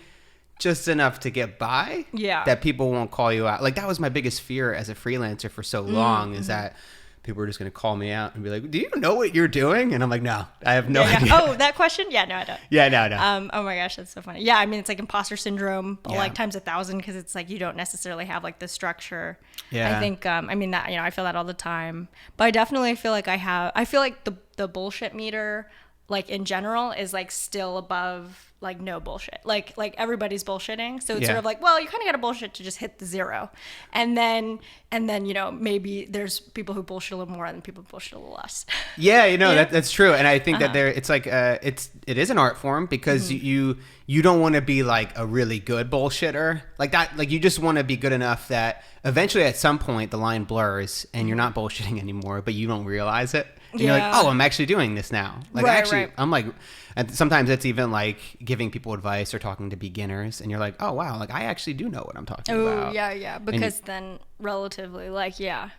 Just enough to get by, that people won't call you out. Like that was my biggest fear as a freelancer for so long, is that people were just going to call me out and be like, "Do you know what you're doing?" And I'm like, "No, I have no idea." Oh, that question? Yeah, no, I don't. Yeah, no. Oh my gosh, that's so funny. Yeah, I mean, it's like imposter syndrome, like times 1,000, because it's like you don't necessarily have like the structure. Yeah. I think, I mean, that I feel that all the time, but I definitely feel like I feel like the bullshit meter, like in general, is like still above like no bullshit, like everybody's bullshitting, so it's sort of like, well, you kind of got to bullshit to just hit the zero, and then maybe there's people who bullshit a little more and people who bullshit a little less. That's true, and I think that it's like it is an art form, because you don't want to be like a really good bullshitter like that, like you just want to be good enough that eventually at some point the line blurs and you're not bullshitting anymore, but you don't realize it. And you're like, oh, I'm actually doing this now. Like right. I'm like, and sometimes it's even like giving people advice or talking to beginners, and you're like, oh wow, like I actually do know what I'm talking about. Oh yeah, because then relatively, like you're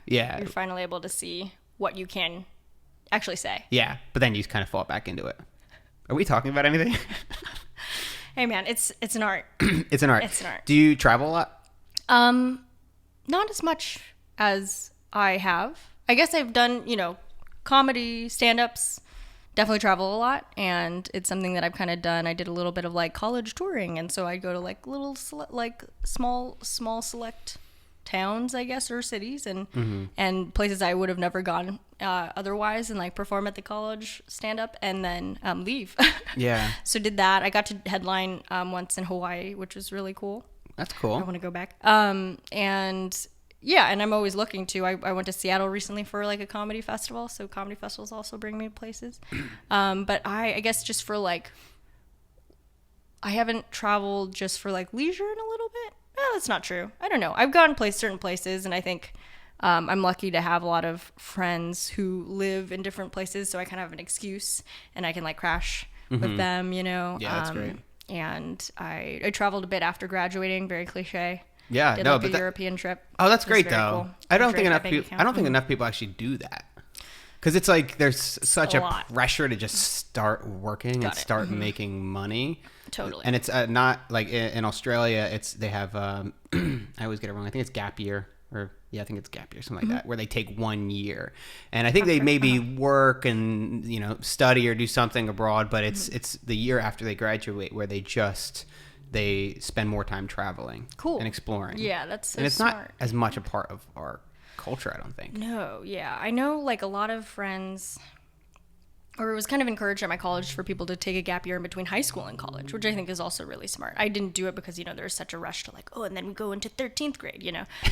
finally able to see what you can actually say. Yeah, but then you kind of fall back into it. Are we talking about anything? Hey man, it's an art. It's an art. Do you travel a lot? Not as much as I have. I guess I've done, comedy, stand-ups, definitely travel a lot, and it's something that I've kind of done. I did a little bit of like college touring, and so I'd go to like little small select towns, I guess, or cities, and places I would have never gone otherwise, and like perform at the college stand-up and then leave. Yeah. So did that. I got to headline once in Hawaii, which was really cool. That's cool. I want to go back. And yeah, and I'm always looking to. I went to Seattle recently for like a comedy festival, so comedy festivals also bring me to places. But I guess just for like, I haven't traveled just for like leisure in a little bit. That's not true. I don't know. I've gone certain places, and I think I'm lucky to have a lot of friends who live in different places, so I kind of have an excuse, and I can like crash with them, Yeah, that's great. And I traveled a bit after graduating, very cliche. Yeah, did like a European trip. Oh, that's great though. Cool. I don't think enough people actually do that. Because it's like there's such a lot. pressure to just start working and start making money. Totally. And it's not like in Australia, they have, I always get it wrong. I think it's gap year I think it's gap year, something like that, where they take 1 year. And I think they maybe work and, study or do something abroad, but it's the year after they graduate where they spend more time traveling and exploring. Yeah, that's so and it's smart. not as much a part of our culture, I don't think. No, yeah. I know like a lot of friends, or it was kind of encouraged at my college for people to take a gap year in between high school and college, which I think is also really smart. I didn't do it because, there's such a rush to like, and then we go into 13th grade,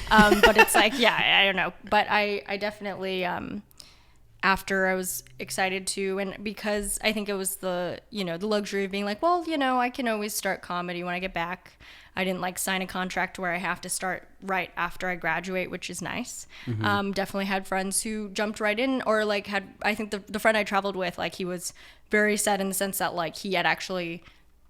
But it's like, yeah, I don't know. But I definitely, after I was excited to, and because I think it was the luxury of being like, well, I can always start comedy when I get back. I didn't like sign a contract where I have to start right after I graduate, which is nice. Definitely had friends who jumped right in, or like I think the friend I traveled with, like he was very sad in the sense that like he had actually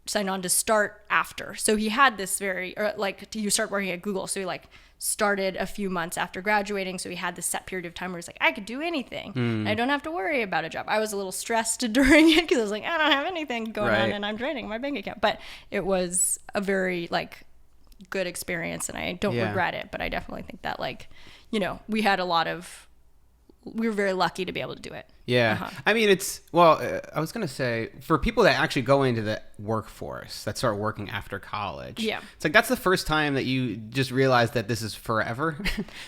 signed on to start after. So he had this you start working at Google. So he like started a few months after graduating. So he had this set period of time where he's like, I could do anything. And I don't have to worry about a job. I was a little stressed during it because I was like, I don't have anything going on and I'm draining my bank account. But it was a very like good experience and I don't regret it. But I definitely think that like, we were very lucky to be able to do it. Yeah. I mean, I was going to say, for people that actually go into the workforce, that start working after college, it's like that's the first time that you just realize that this is forever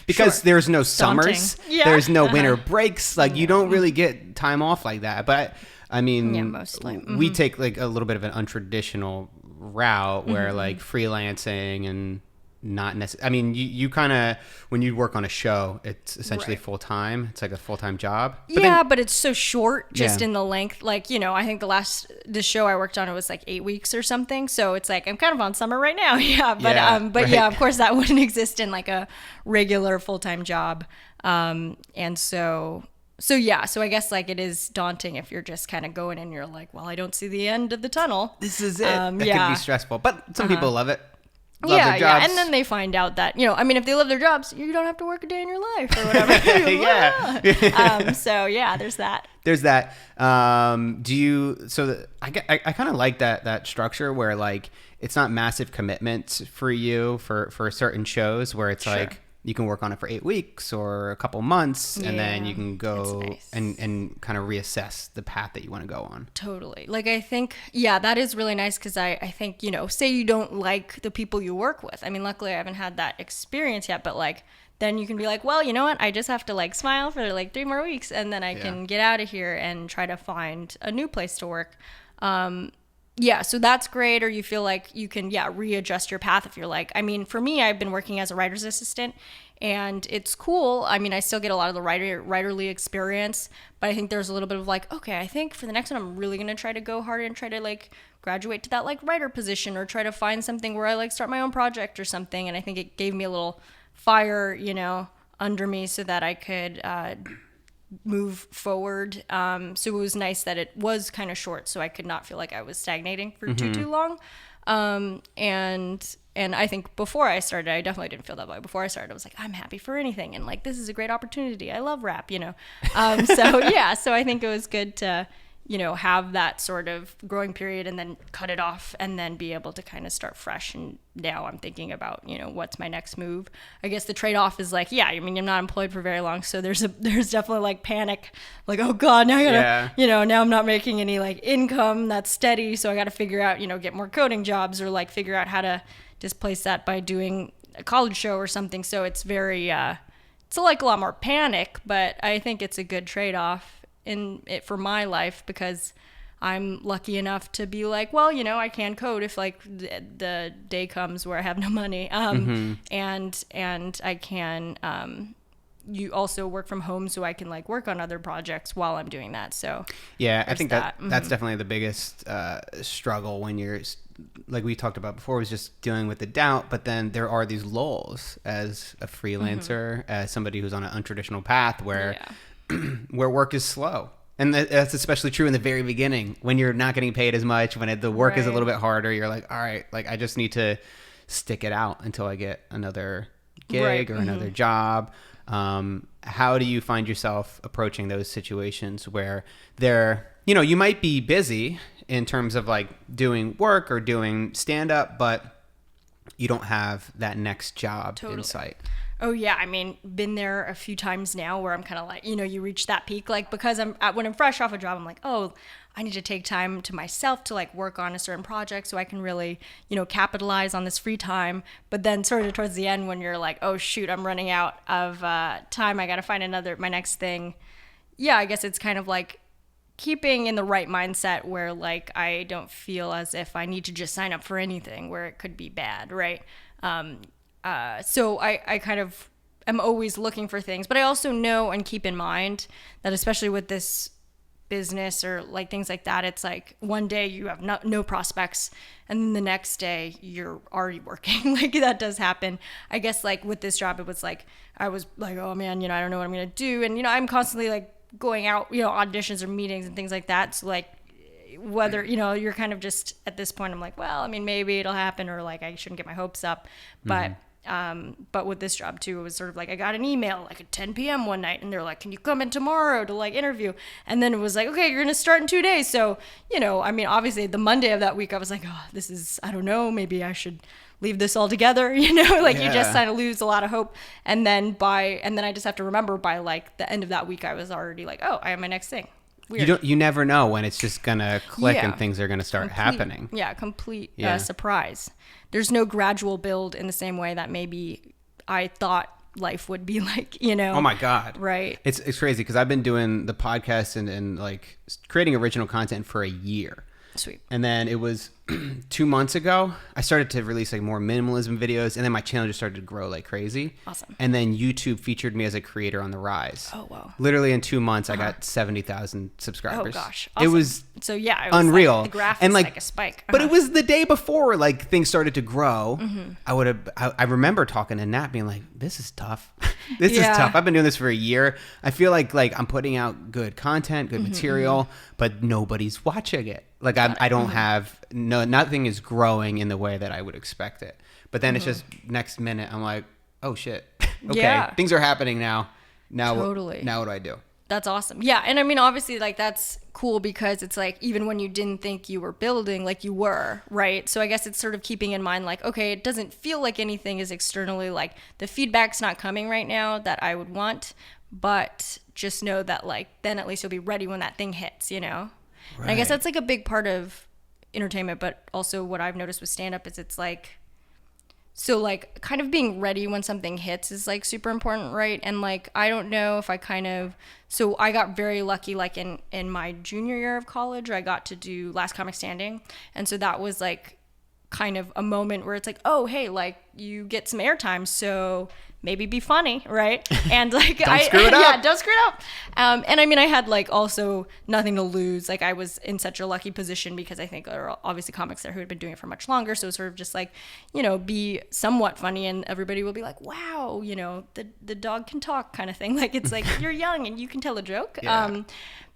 because there's no summers, there's no winter breaks, like you don't really get time off like that. But I mean, mostly. We take like a little bit of an untraditional route where like freelancing and not necessarily. I mean, you kind of, when you work on a show, it's essentially full time. It's like a full time job. But it's so short, just in the length. Like I think the show I worked on, it was like 8 weeks or something. So it's like I'm kind of on summer right now. Of course that wouldn't exist in like a regular full time job. So I guess like it is daunting if you're just kind of going and you're like, well, I don't see the end of the tunnel. This is it. That can be stressful, but some people love it. Yeah, and then they find out that, if they love their jobs, you don't have to work a day in your life or whatever. There's that. There's that. I kind of like that structure where like, it's not massive commitments for you for certain shows where it's like, you can work on it for 8 weeks or a couple months and then you can go and kind of reassess the path that you want to go on. Totally. Like, I think, that is really nice because I think, say you don't like the people you work with. I mean, luckily I haven't had that experience yet, but like, then you can be like, well, you know what? I just have to like smile for like 3 more weeks and then I can get out of here and try to find a new place to work. So that's great. Or you feel like you can, readjust your path if you're like, I mean, for me, I've been working as a writer's assistant and it's cool. I mean, I still get a lot of the writerly experience, but I think there's a little bit of like, okay, I think for the next one, I'm really going to try to go hard and try to like graduate to that like writer position or try to find something where I like start my own project or something. And I think it gave me a little fire, under me so that I could, move forward. So it was nice that it was kind of short so I could not feel like I was stagnating for too long. And I think before I started, I definitely didn't feel that way. Before I started, I was like, I'm happy for anything. And like, this is a great opportunity. I love rap, So I think it was good to, have that sort of growing period and then cut it off and then be able to kind of start fresh. And now I'm thinking about, what's my next move? I guess the trade-off is like, I'm not employed for very long. So there's definitely like panic, like, oh God, now I gotta, now I'm not making any like income that's steady. So I got to figure out, get more coding jobs or like figure out how to displace that by doing a college show or something. So it's very, it's like a lot more panic, but I think it's a good trade-off in it for my life because I'm lucky enough to be like, well, I can code if like the day comes where I have no money. And I can, you also work from home so I can like work on other projects while I'm doing that. So I think that's definitely the biggest struggle when you're, like we talked about before, was just dealing with the doubt, but then there are these lulls as a freelancer, as somebody who's on an untraditional path where where work is slow. And that's especially true in the very beginning when you're not getting paid as much, when the work is a little bit harder. You're like, all right, like I just need to stick it out until I get another gig or another job. And how do you find yourself approaching those situations where you might be busy in terms of like doing work or doing stand up, but you don't have that next job in sight? Oh yeah, I mean, been there a few times now where I'm kind of like, you reach that peak, like, because when I'm fresh off a job, I'm like, oh, I need to take time to myself to like work on a certain project so I can really, capitalize on this free time. But then sort of towards the end, when you're like, oh shoot, I'm running out of time, I got to find my next thing. Yeah, I guess it's kind of like keeping in the right mindset where like I don't feel as if I need to just sign up for anything where it could be bad, right? So I kind of am always looking for things, but I also know and keep in mind that especially with this business or like things like that, it's like one day you have no prospects and then the next day you're already working. Like that does happen. I guess like with this job, it was like, I was like, oh man, I don't know what I'm going to do. And, I'm constantly like going out, auditions or meetings and things like that. So like whether, you're kind of just at this point, I'm like, well, I mean, maybe it'll happen or like I shouldn't get my hopes up. But with this job too, it was sort of like I got an email like at 10 p.m. one night and they're like, can you come in tomorrow to like interview? And then it was like, okay, you're going to start in 2 days. So, I mean, obviously the Monday of that week, I was like, oh, this is, I don't know, maybe I should leave this all together, you just kind of lose a lot of hope. And then I just have to remember by like the end of that week, I was already like, oh, I have my next thing. Weird. You never know when it's just gonna click and things are gonna start happening. Yeah, complete surprise. There's no gradual build in the same way that maybe I thought life would be like, Oh my God. Right. It's crazy because I've been doing the podcast and like creating original content for a year. Sweet. And then it was 2 months ago, I started to release like more minimalism videos, and then my channel just started to grow like crazy. Awesome. And then YouTube featured me as a creator on the rise. Oh, wow. Literally in 2 months, I got 70,000 subscribers. Oh, gosh. Awesome. It was it was unreal. Like, the graph and is like a spike. But it was the day before like things started to grow. I remember talking to Nat being like, this is tough. This is tough. I've been doing this for a year. I feel like I'm putting out good content, good material, but nobody's watching it. Like I don't have nothing is growing in the way that I would expect it. But then it's just next minute I'm like, oh shit. Okay, things are happening now. Totally. Now what do I do? That's awesome. Yeah, and I mean obviously like that's cool because it's like even when you didn't think you were building, like you were, right? So I guess it's sort of keeping in mind like, okay, it doesn't feel like anything is externally like the feedback's not coming right now that I would want, but just know that like then at least you'll be ready when that thing hits, Right. And I guess that's like a big part of entertainment, but also what I've noticed with stand-up is it's like, so like kind of being ready when something hits is like super important, right? And like, I don't know if so I got very lucky like in my junior year of college, I got to do Last Comic Standing. And so that was like kind of a moment where it's like, oh, hey, like you get some airtime, so maybe be funny, right? And like don't screw it up. Yeah, don't screw it up. And I mean, I had like also nothing to lose. Like I was in such a lucky position because I think there are obviously comics there who had been doing it for much longer. So it was sort of just like, be somewhat funny and everybody will be like, wow, the dog can talk kind of thing. Like it's like you're young and you can tell a joke. Yeah.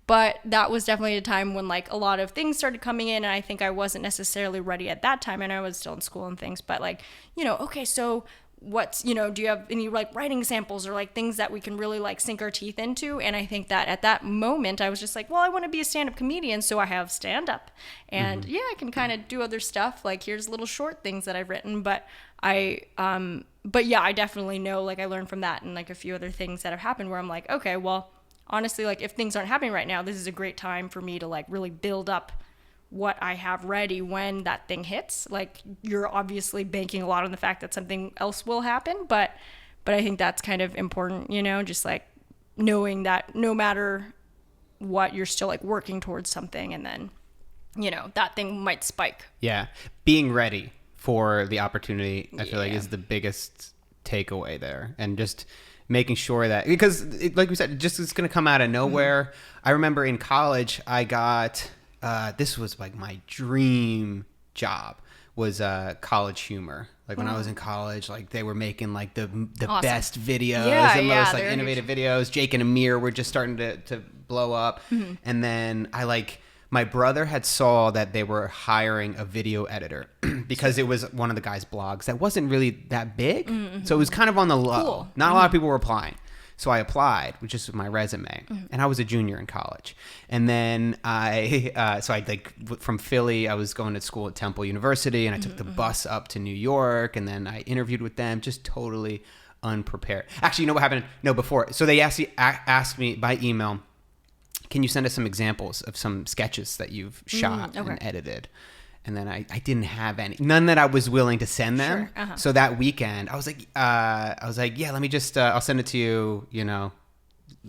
But that was definitely a time when like a lot of things started coming in and I think I wasn't necessarily ready at that time and I was still in school and things. But like, okay, so what's, do you have any like writing samples or like things that we can really like sink our teeth into? And I think that at that moment I was just like, well, I want to be a stand-up comedian, so I have stand-up and I can kind of do other stuff. Like here's little short things that I've written, but I definitely know, like I learned from that and like a few other things that have happened where I'm like, okay, well, honestly, like if things aren't happening right now, this is a great time for me to like really build up what I have ready when that thing hits. Like you're obviously banking a lot on the fact that something else will happen, but I think that's kind of important, just like knowing that no matter what, you're still like working towards something and then, that thing might spike. Yeah. Being ready for the opportunity, I feel like is the biggest takeaway there. And just making sure that, because like we said, it's going to come out of nowhere. I remember in college, I got, this was like my dream job was college humor. Like when I was in college, like they were making like the awesome. Best videos, the most like innovative videos. Jake and Amir were just starting to blow up. And then my brother had saw that they were hiring a video editor because it was one of the guys' blogs that wasn't really that big. So it was kind of on the low. Cool. Not a lot of people were applying. So I applied, which is my resume, and I was a junior in college. And then from Philly, I was going to school at Temple University, and I took the bus up to New York, and then I interviewed with them, just totally unprepared. Actually, you know what happened? No, before. So they asked me by email, can you send us some examples of some sketches that you've shot and edited? And then I didn't have any, none that I was willing to send them. Sure. So that weekend I was like, yeah, let me just, I'll send it to you,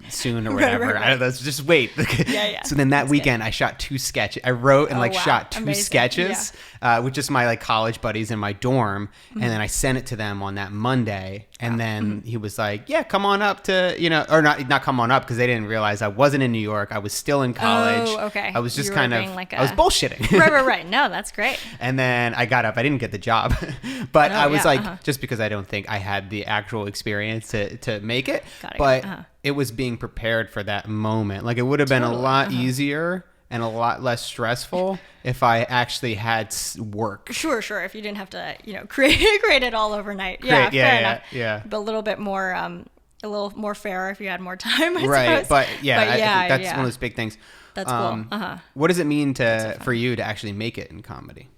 soon or whatever. Right. I don't know, just wait. Yeah. So then that weekend I shot 2 sketches. I wrote and shot 2 sketches with just my college buddies in my dorm. And then I sent it to them on that Monday. And then he was like, yeah, come on up to, or not come on up, because they didn't realize I wasn't in New York. I was still in college. Oh, okay. I was just I was bullshitting. Right. No, that's great. And then I got up. I didn't get the job. But I was just because I don't think I had the actual experience to make it. It was being prepared for that moment. Like, it would have been a lot easier and a lot less stressful if I actually had work. Sure. If you didn't have to, create it all overnight. Fair enough. Yeah. But a little bit more, a little more fair if you had more time, I suppose. But I think that's one of those big things. That's cool. What does it mean for you to actually make it in comedy?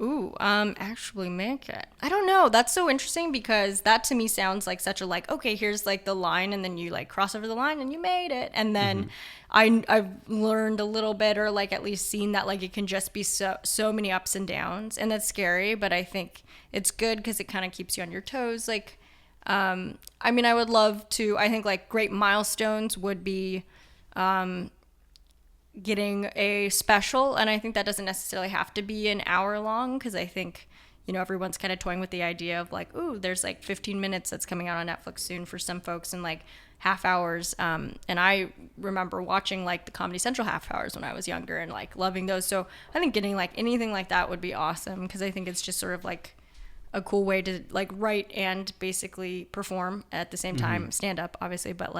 Ooh, actually make it. I don't know. That's so interesting, because that to me sounds like such a okay, here's the line, and then you cross over the line and you made it. And then I've learned a little bit, or at least seen that it can just be so many ups and downs, and that's scary, but I think it's good because it kind of keeps you on your toes. I would love to, I think great milestones would be, getting a special, and I think that doesn't necessarily have to be an hour long, because I think everyone's kind of toying with the idea of ooh, there's 15 minutes that's coming out on Netflix soon for some folks, and half hours, and I remember watching the Comedy Central half hours when I was younger, and loving those. So I think getting anything like that would be awesome, because I think it's just sort of a cool way to write and basically perform at the same time, stand up obviously, but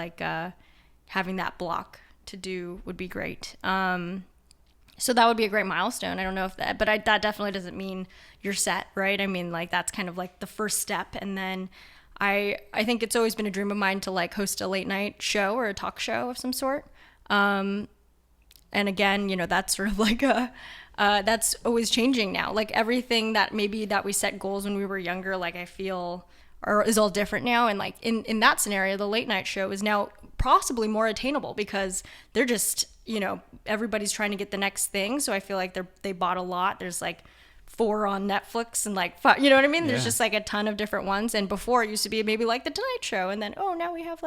having that block to do would be great. So that would be a great milestone. I don't know if that, but that definitely doesn't mean you're set, right? That's kind of the first step. And then I think it's always been a dream of mine to host a late night show or a talk show of some sort. And again, that's sort of that's always changing now. Everything that we set goals when we were younger, I feel is all different now. And in that scenario, the late night show is now possibly more attainable, because they're just, everybody's trying to get the next thing. So I feel they bought a lot. There's 4 on Netflix and 5, you know what I mean? There's just a ton of different ones. And before it used to be maybe the Tonight Show, and then, now we have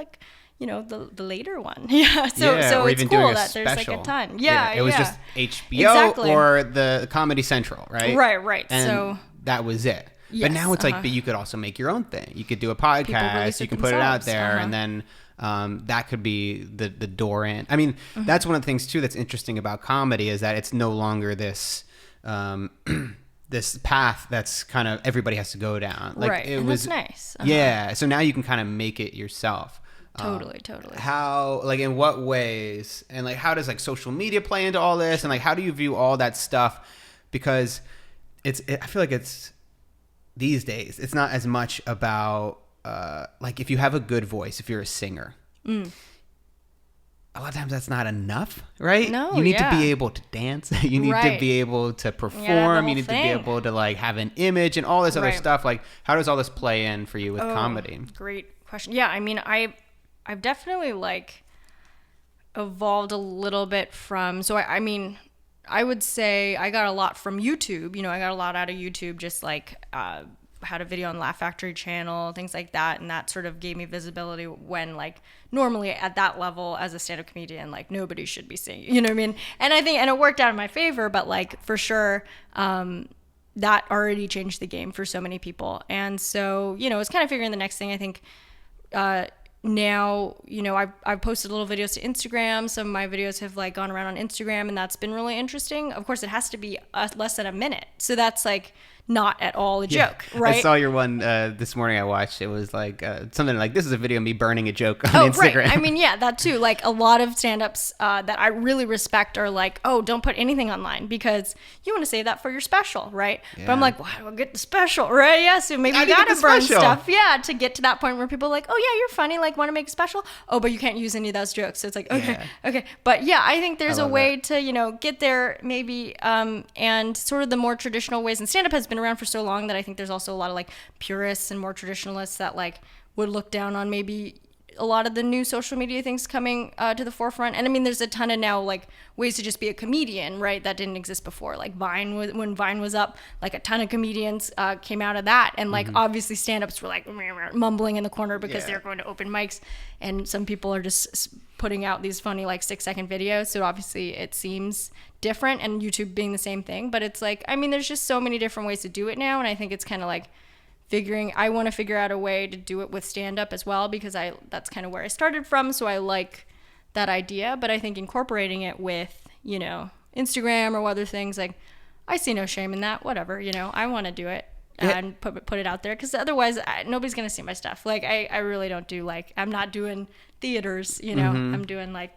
the later one. Yeah. So it's cool that there's a ton. Yeah. It was just HBO or the Comedy Central, right? Right. And so that was it. Yes, but now it's but you could also make your own thing. You could do a podcast, you can put it out there, and then that could be the door in. That's one of the things too that's interesting about comedy, is that it's no longer this this path that's kind of everybody has to go down. Right, and that's nice. Yeah, so now you can kind of make it yourself. Totally. How, in what ways, and how does social media play into all this, and how do you view all that stuff? Because I feel it's these days, it's not as much about if you have a good voice, if you're a singer, a lot of times that's not enough, right? No, you need to be able to dance. You need to be able to perform. You need to be able to have an image and all this other stuff. How does all this play in for you with comedy? Great question. Yeah, I've definitely evolved a little bit from. So I would say I got a lot from YouTube. I got a lot out of YouTube, just had a video on Laugh Factory channel, things like that. And that sort of gave me visibility when normally at that level as a stand-up comedian, nobody should be singing, you know what I mean? And I think, and it worked out in my favor, but for sure, that already changed the game for so many people. And so, it's kind of figuring the next thing. I think, now, I've posted little videos to Instagram. Some of my videos have gone around on Instagram, and that's been really interesting. Of course, it has to be less than a minute. So that's not at all a joke, right? I saw your one this morning. I watched. It was like something like, "This is a video of me burning a joke on Instagram." Right. I mean, yeah, that too. Like a lot of stand-ups that I really respect are like, oh, don't put anything online because you want to save that for your special, right? Yeah. But I'm like, why do I get the special, right? Yeah, so maybe you gotta burn stuff, to get to that point where people are like, oh yeah, you're funny, like want to make a special. Oh, but you can't use any of those jokes. So it's like, okay. But yeah, I think there's a way to get there maybe, and sort of the more traditional ways. And stand-up has been around for so long that I think there's also a lot of like purists and more traditionalists that like would look down on maybe a lot of the new social media things coming to the forefront. And I mean, there's a ton of now like ways to just be a comedian, right? That didn't exist before. Like when Vine was up, like a ton of comedians came out of that. And like obviously stand-ups were like mumbling in the corner because they're going to open mics. And some people are just putting out these funny like 6-second videos. So obviously it seems different, and YouTube being the same thing. But it's like, I mean, there's just so many different ways to do it now. And I think it's kind of like I want to figure out a way to do it with stand-up as well, because that's kind of where I started from. So I like that idea, but I think incorporating it with, Instagram or other things, like I see no shame in that, whatever, I want to do it and put it out there, because otherwise nobody's going to see my stuff. Like I really don't do I'm not doing theaters, I'm doing like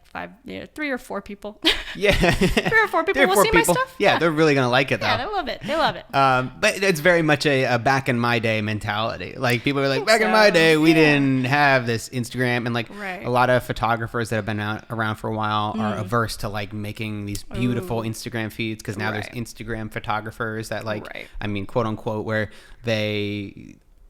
3 or 4 people. Yeah. 3 or 4 people will see my stuff. Yeah, they're really going to like it though. Yeah, they love it. But it's very much a back in my day mentality. Like people are like, back in my day, we didn't have this Instagram, and like a lot of photographers that have been around for a while are averse to like making these beautiful Instagram feeds, because now there's Instagram photographers that like, I mean, quote unquote, where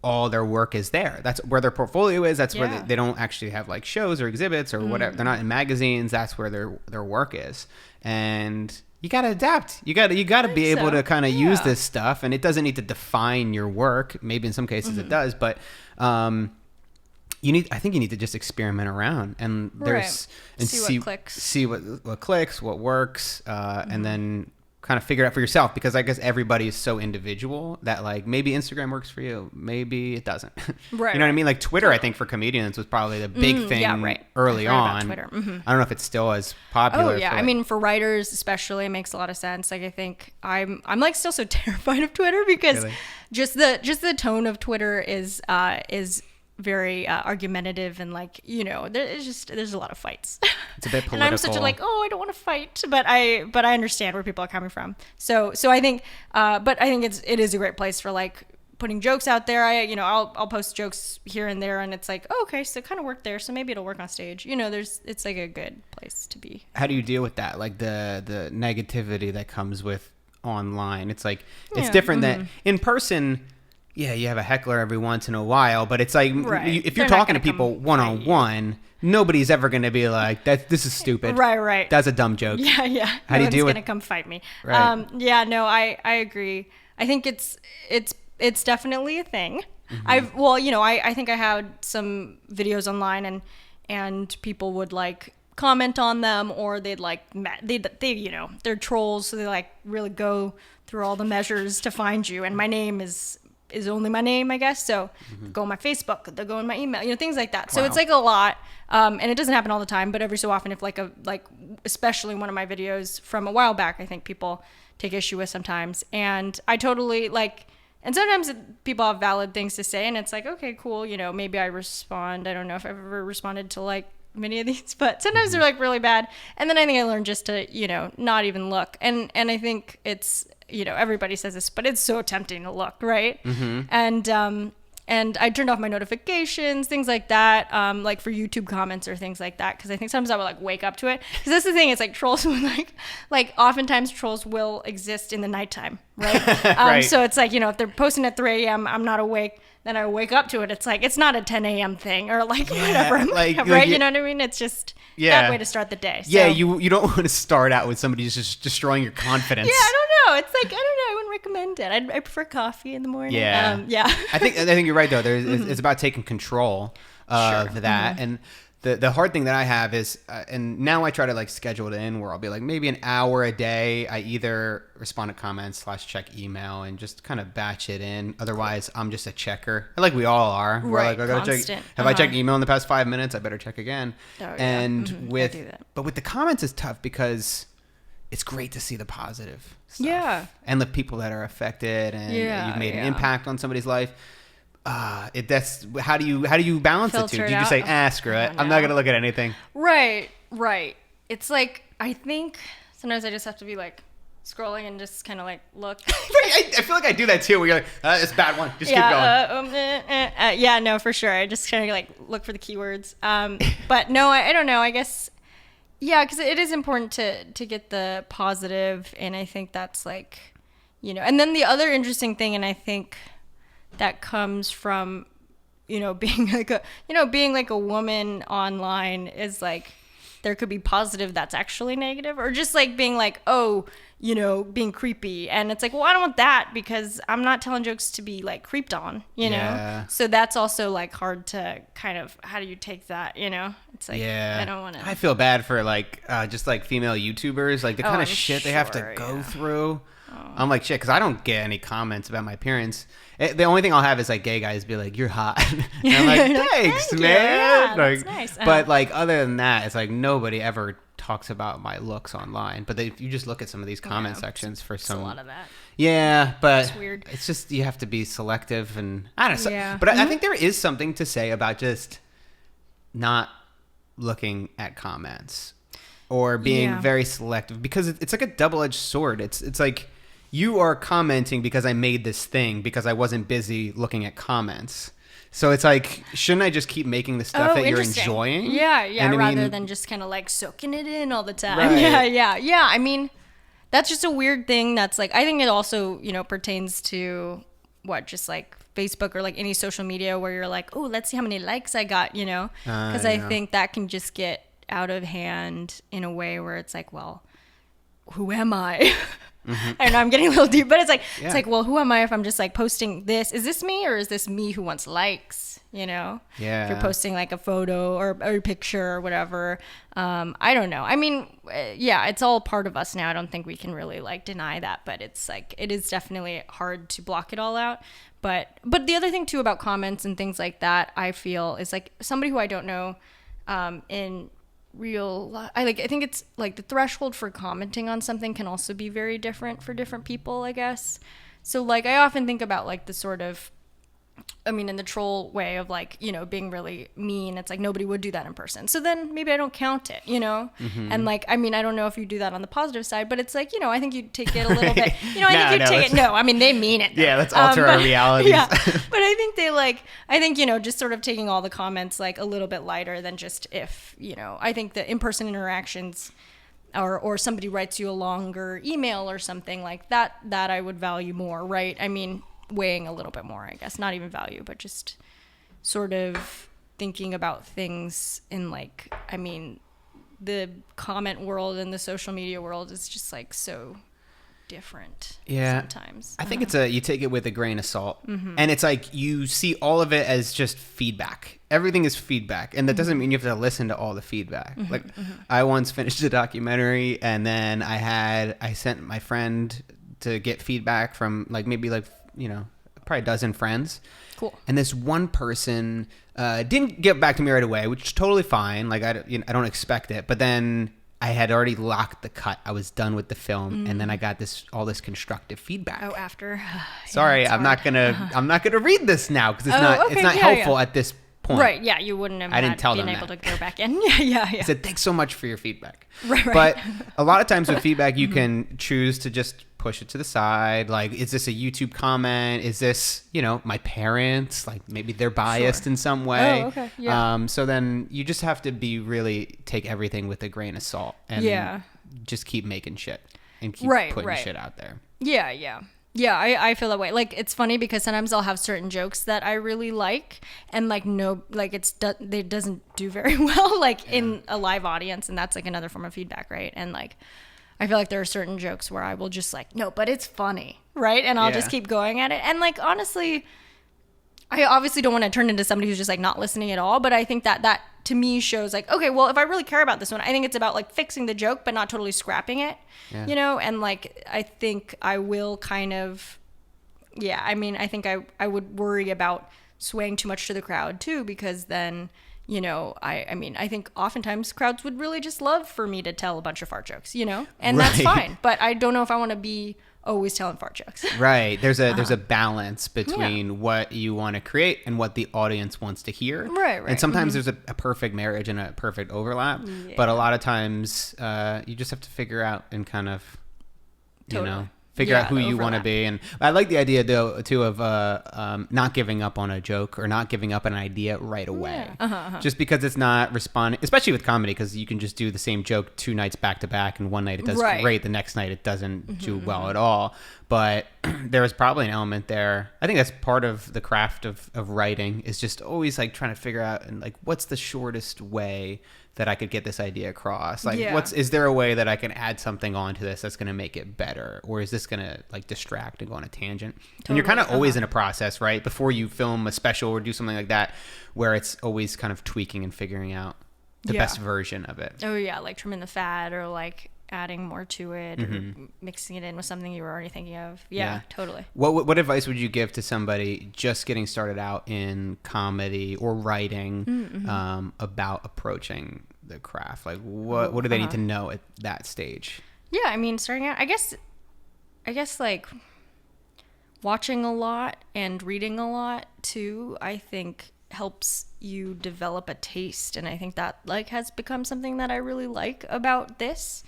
all their work is there. That's where their portfolio is. That's where they don't actually have like shows or exhibits or whatever. They're not in magazines. That's where their work is. And you got to adapt. You got to be able to kind of use this stuff, and it doesn't need to define your work. Maybe in some cases it does, but I think you need to just experiment around and see what clicks, what works, and then kind of figure it out for yourself, because I guess everybody is so individual that like maybe Instagram works for you, maybe it doesn't. Right. You know what I mean? Like Twitter, I think for comedians was probably the big thing early on. Twitter. I don't know if it's still as popular. Oh yeah, I mean for writers especially, it makes a lot of sense. Like I think I'm like still so terrified of Twitter, because just the tone of Twitter is very argumentative, and like there's a lot of fights. It's a bit political. And I'm such a I don't want to fight, but I understand where people are coming from. So I think it is a great place for like putting jokes out there. I'll post jokes here and there, and it's like, oh, okay, so it kind of worked there, so maybe it'll work on stage. It's like a good place to be. How do you deal with that? Like the negativity that comes with online. It's like it's different than in person. Yeah, you have a heckler every once in a while, but it's like if you're talking to people one-on-one, nobody's ever going to be like, this is stupid. Right. That's a dumb joke. Yeah. How do you deal with? Going to come fight me. Right. I agree. I think it's definitely a thing. I think I had some videos online, and people would like comment on them, or they'd like they're trolls, so they like really go through all the measures to find you, and my name is only my name, I guess. So go on my Facebook, they'll go in my email, things like that. So it's like a lot. And it doesn't happen all the time, but every so often, if especially one of my videos from a while back, I think people take issue with sometimes. And I totally and sometimes people have valid things to say, and it's like, okay, cool. Maybe I respond. I don't know if I've ever responded to many of these, but sometimes they're really bad. And then I think I learned just to, not even look. And I think it's, everybody says this, but it's so tempting to look, right? And I turned off my notifications, things like that, like for YouTube comments or things like that, because I think sometimes I would wake up to it. Because that's the thing, it's like trolls will oftentimes trolls will exist in the nighttime, right? So it's like, if they're posting at 3 a.m., I'm not awake, then I wake up to it. It's like, it's not a 10 a.m. thing or whatever, right? You know what I mean? It's just that way to start the day. So. Yeah, you don't want to start out with somebody just destroying your confidence. Yeah, I don't know. It's like, I don't know. I wouldn't recommend it. I prefer coffee in the morning. Yeah. I think you're right though. It's about taking control of that. And the hard thing that I have is, and now I try to schedule it in where I'll be maybe an hour a day. I either respond to comments / check email and just kind of batch it in. Otherwise, I'm just a checker, like we all are. Right, I gotta check. Have I checked email in the past 5 minutes? I better check again. Oh, with the comments is tough because it's great to see the positive stuff. Yeah. And the people that are affected, and you've made an impact on somebody's life. That's how do you balance the two? Do you just say, screw it, I'm not gonna look at anything? Right. It's like, I think sometimes I just have to be like scrolling and just kind of like look. I feel like I do that too, where you're like, it's a bad one, just keep going. Yeah, no, for sure. I just kind of like look for the keywords. But no, I don't know. I guess, yeah, because it is important to get the positive, and I think that's like, and then the other interesting thing, and I think that comes from, being like a woman online, is like, there could be positive that's actually negative, or just like being like, being creepy. And it's like, well, I don't want that, because I'm not telling jokes to be like creeped on, know? So that's also like hard to kind of, how do you take that, It's like, I don't want to. I feel bad for like, just like female YouTubers, like the kind of shit they have to go through. I'm like, shit, because I don't get any comments about my appearance. The only thing I'll have is like gay guys be like, "You're hot," and I'm like, "Thanks, man." Yeah, like, that's nice. But like, other than that, it's like nobody ever talks about my looks online. But if you just look at some of these comment sections for some, a lot of that. Yeah, but it's weird. It's just, you have to be selective, and I don't know. Yeah. But I think there is something to say about just not looking at comments, or being very selective, because it's like a double-edged sword. It's like, you are commenting because I made this thing, because I wasn't busy looking at comments. So it's like, shouldn't I just keep making the stuff that you're enjoying? Yeah, rather than just kind of like soaking it in all the time. Right. Yeah. I mean, that's just a weird thing. That's like, I think it also, pertains to just like Facebook, or like any social media, where you're like, oh, let's see how many likes I got, because I think that can just get out of hand in a way where it's like, well, who am I? I know I'm getting a little deep, but it's like, well, who am I if I'm just like posting this? Is this me, or is this me who wants likes? Yeah. If you're posting like a photo or a picture or whatever. I don't know. I mean, it's all part of us now. I don't think we can really like deny that, but it's like, it is definitely hard to block it all out. But the other thing too about comments and things like that, I feel, is like, somebody who I don't know, in I think it's like the threshold for commenting on something can also be very different for different people, I guess. So like, I often think about like the sort of, in the troll way of like, being really mean. It's like, nobody would do that in person. So then maybe I don't count it, And like, I don't know if you do that on the positive side, but it's like, I think you take it a little bit, they mean it though. Yeah, let's alter our realities. Yeah, but I think just sort of taking all the comments like a little bit lighter than just if, I think the in-person interactions, or somebody writes you a longer email or something like that I would value more, right? Weighing a little bit more, I guess. Not even value, but just sort of thinking about things in like, the comment world and the social media world is just like so different sometimes. I think you take it with a grain of salt. And it's like, you see all of it as just feedback. Everything is feedback, and that doesn't mean you have to listen to all the feedback. I once finished a documentary, and then I sent my friend to get feedback from like maybe like, probably a dozen friends. Cool. And this one person didn't get back to me right away, which is totally fine. Like, I don't expect it. But then I had already locked the cut. I was done with the film, and then I got all this constructive feedback. Oh, after. Sorry, I'm not gonna read this now, because it's not helpful at this point. Right? Yeah, you wouldn't have. I didn't tell been them able that. to go back in. Yeah. I said, thanks so much for your feedback. Right. But a lot of times with feedback, you can choose to just push it to the side. Like, is this a YouTube comment? Is this, my parents? Like, maybe they're biased in some way. Oh, okay. Yeah. So then you just have to take everything with a grain of salt, and just keep making shit and keep putting shit out there. Yeah. I feel that way. Like, it's funny because sometimes I'll have certain jokes that I really like, and like, it doesn't do very well in a live audience, and that's like another form of feedback, right? And like, I feel like there are certain jokes where I will just like, no, but it's funny, right? And I'll just keep going at it. And like, honestly, I obviously don't want to turn into somebody who's just like not listening at all, but I think that to me shows like, okay, well, if I really care about this one, I think it's about like fixing the joke, but not totally scrapping it, and like, I think I will kind of, I think I would worry about swaying too much to the crowd too, because then, I mean, I think oftentimes crowds would really just love for me to tell a bunch of fart jokes, and Right. that's fine. But I don't know if I want to be always telling fart jokes. Right. There's a balance between what you want to create and what the audience wants to hear. Right. And sometimes there's a perfect marriage and a perfect overlap. Yeah. But a lot of times you just have to figure out and kind of, Totally. figure out who the you want to overlap. be. And I like the idea, though, too, of not giving up on a joke or not giving up an idea right away. Just because it's not responding, especially with comedy, because you can just do the same joke 2 nights back to back, and one night it does Right. great, the next night it doesn't do well at all. But there is probably an element there. I think that's part of the craft of writing, is just always like trying to figure out and like what's the shortest way that I could get this idea across. Like, Yeah. is there a way that I can add something onto this that's going to make it better? Or is this going to like distract and go on a tangent? And you're kind of always in a process, right? Before you film a special or do something like that, where it's always kind of tweaking and figuring out the Yeah. best version of it. Oh yeah, like trimming the fat or like adding more to it or mixing it in with something you were already thinking of. Yeah. Totally. What advice would you give to somebody just getting started out in comedy or writing about approaching the craft? Like what do they need to know at that stage? Yeah, I mean, starting out, I guess like watching a lot and reading a lot too, I think helps you develop a taste. And I think that like has become something that I really like about this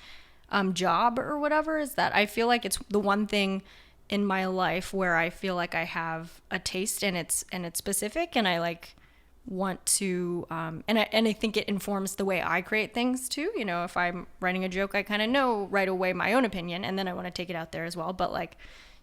job or whatever, is that I feel like it's the one thing in my life where I feel like I have a taste and it's specific, and I like want to and I think it informs the way I create things too. If I'm writing a joke, I kind of know right away my own opinion, and then I want to take it out there as well. But like,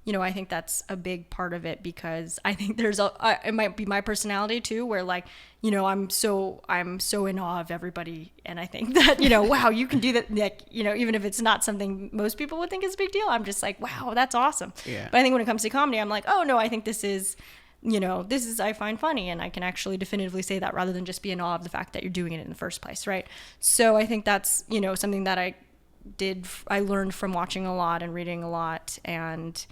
I think that's a big part of it, because I think it might be my personality too, where like, I'm so in awe of everybody, and I think that wow, you can do that, like, even if it's not something most people would think is a big deal, I'm just like, wow, that's awesome. Yeah. But I think when it comes to comedy, I'm like, oh no, I think this is I find funny, and I can actually definitively say that, rather than just be in awe of the fact that you're doing it in the first place, right? So I think that's something that I learned from watching a lot and reading a lot, and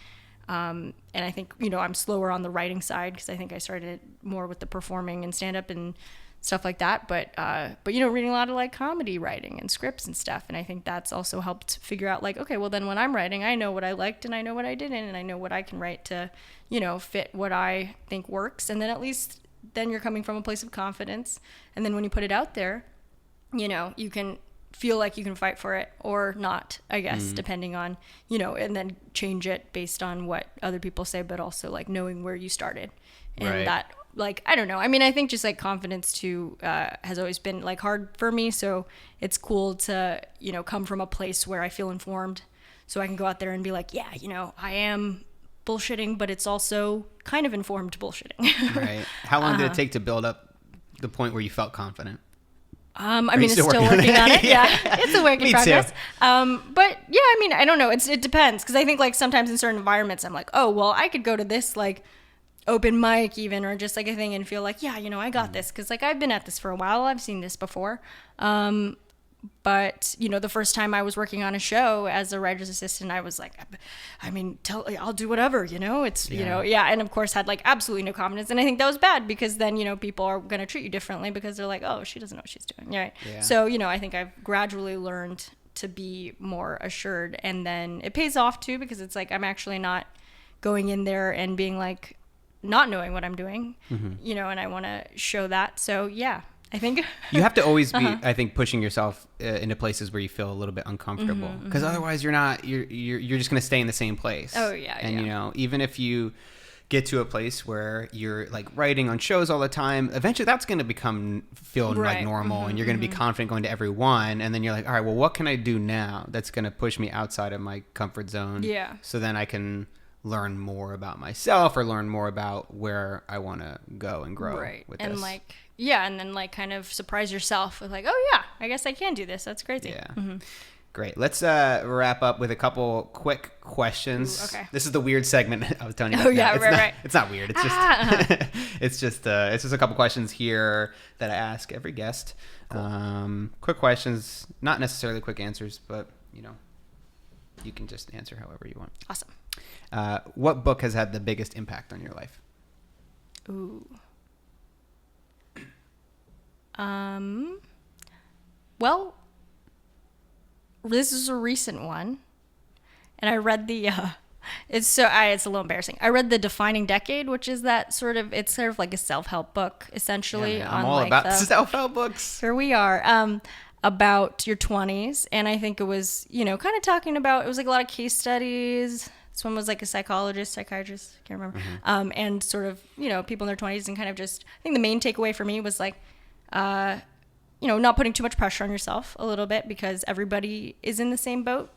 I think I'm slower on the writing side, because I think I started more with the performing and stand up and stuff like that, but reading a lot of like comedy writing and scripts and stuff, and I think that's also helped figure out like, okay, well then when I'm writing, I know what I liked and I know what I didn't, and I know what I can write to fit what I think works, and then at least then you're coming from a place of confidence, and then when you put it out there, you can feel like you can fight for it or not, I guess, depending on, and then change it based on what other people say, but also like knowing where you started. And Right. that, like, I don't know. I mean, I think just like confidence too has always been like hard for me. So it's cool to, come from a place where I feel informed, so I can go out there and be like, yeah, I am bullshitting, but it's also kind of informed bullshitting. Right. How long did it take to build up the point where you felt confident? I mean, it's still still working working on on it? it. Yeah, it's a work in Me too. progress. But yeah, I mean, I don't know. It depends, because I think like sometimes in certain environments, I'm like, oh, well, I could go to this like open mic even, or just like a thing, and feel like, yeah, I got this, because like I've been at this for a while. I've seen this before. But the first time I was working on a show as a writer's assistant, I was like, I mean, I'll do whatever, it's, yeah. And of course had like absolutely no confidence. And I think that was bad, because then, people are going to treat you differently, because they're like, oh, she doesn't know what she's doing. Right. Yeah. So, I think I've gradually learned to be more assured, and then it pays off too, because it's like, I'm actually not going in there and being like, not knowing what I'm doing, and I want to show that. So yeah. I think You have to always be, I think, pushing yourself into places where you feel a little bit uncomfortable, because otherwise you're just going to stay in the same place. Oh, yeah, And yeah. Even if you get to a place where you're like writing on shows all the time, eventually that's going to feel like Right. normal, and you're going to be confident going to every one, and then you're like, all right, well, what can I do now that's going to push me outside of my comfort zone? Yeah. So then I can learn more about myself, or learn more about where I want to go and grow right. with And this. like, yeah, and then like kind of surprise yourself with like, oh yeah, I guess I can do this. That's crazy. Yeah. Great. Let's wrap up with a couple quick questions. Ooh, okay. This is the weird segment I was telling you Oh, about. yeah, It's right, not, right. It's not weird. It's just it's just a couple questions here that I ask every guest. Cool. Quick questions, not necessarily quick answers, but you can just answer however you want. Awesome. What book has had the biggest impact on your life? Ooh. Um, well, this is a recent one, and I read the. It's a little embarrassing. I read the Defining Decade, which is it's sort of like a self-help book, essentially. Yeah, man, I'm all about self-help books. Here we are. About your 20s, and I think it was, kind of talking about, it was like a lot of case studies. This one was like a psychiatrist, can't remember, and sort of, people in their 20s, and kind of just, I think the main takeaway for me was like, not putting too much pressure on yourself a little bit, because everybody is in the same boat,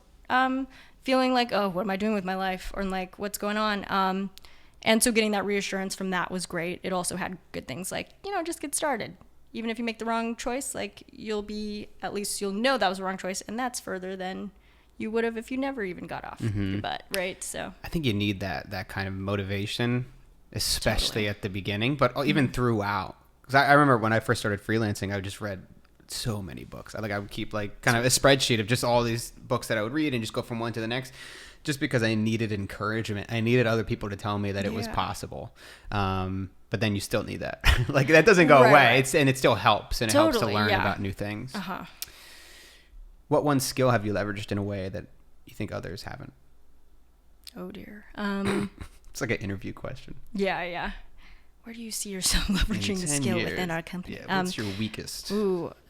feeling like, oh, what am I doing with my life, or like, what's going on, and so getting that reassurance from that was great. It also had good things like, just get started. Even if you make the wrong choice, like you'll know that was the wrong choice, and that's further than you would have if you never even got off your butt, right? So I think you need that kind of motivation, especially at the beginning, but even throughout. Because I remember when I first started freelancing, I just read so many books. I would keep like kind of a spreadsheet of just all these books that I would read and just go from one to the next, just because I needed encouragement. I needed other people to tell me that it was possible. But then you still need that. Like that doesn't go away. Right. It still helps, and it helps to learn about new things. What one skill have you leveraged in a way that you think others haven't? Oh dear. It's like an interview question. Yeah. Where do you see yourself leveraging the skill within our company? Yeah, what's your weakest?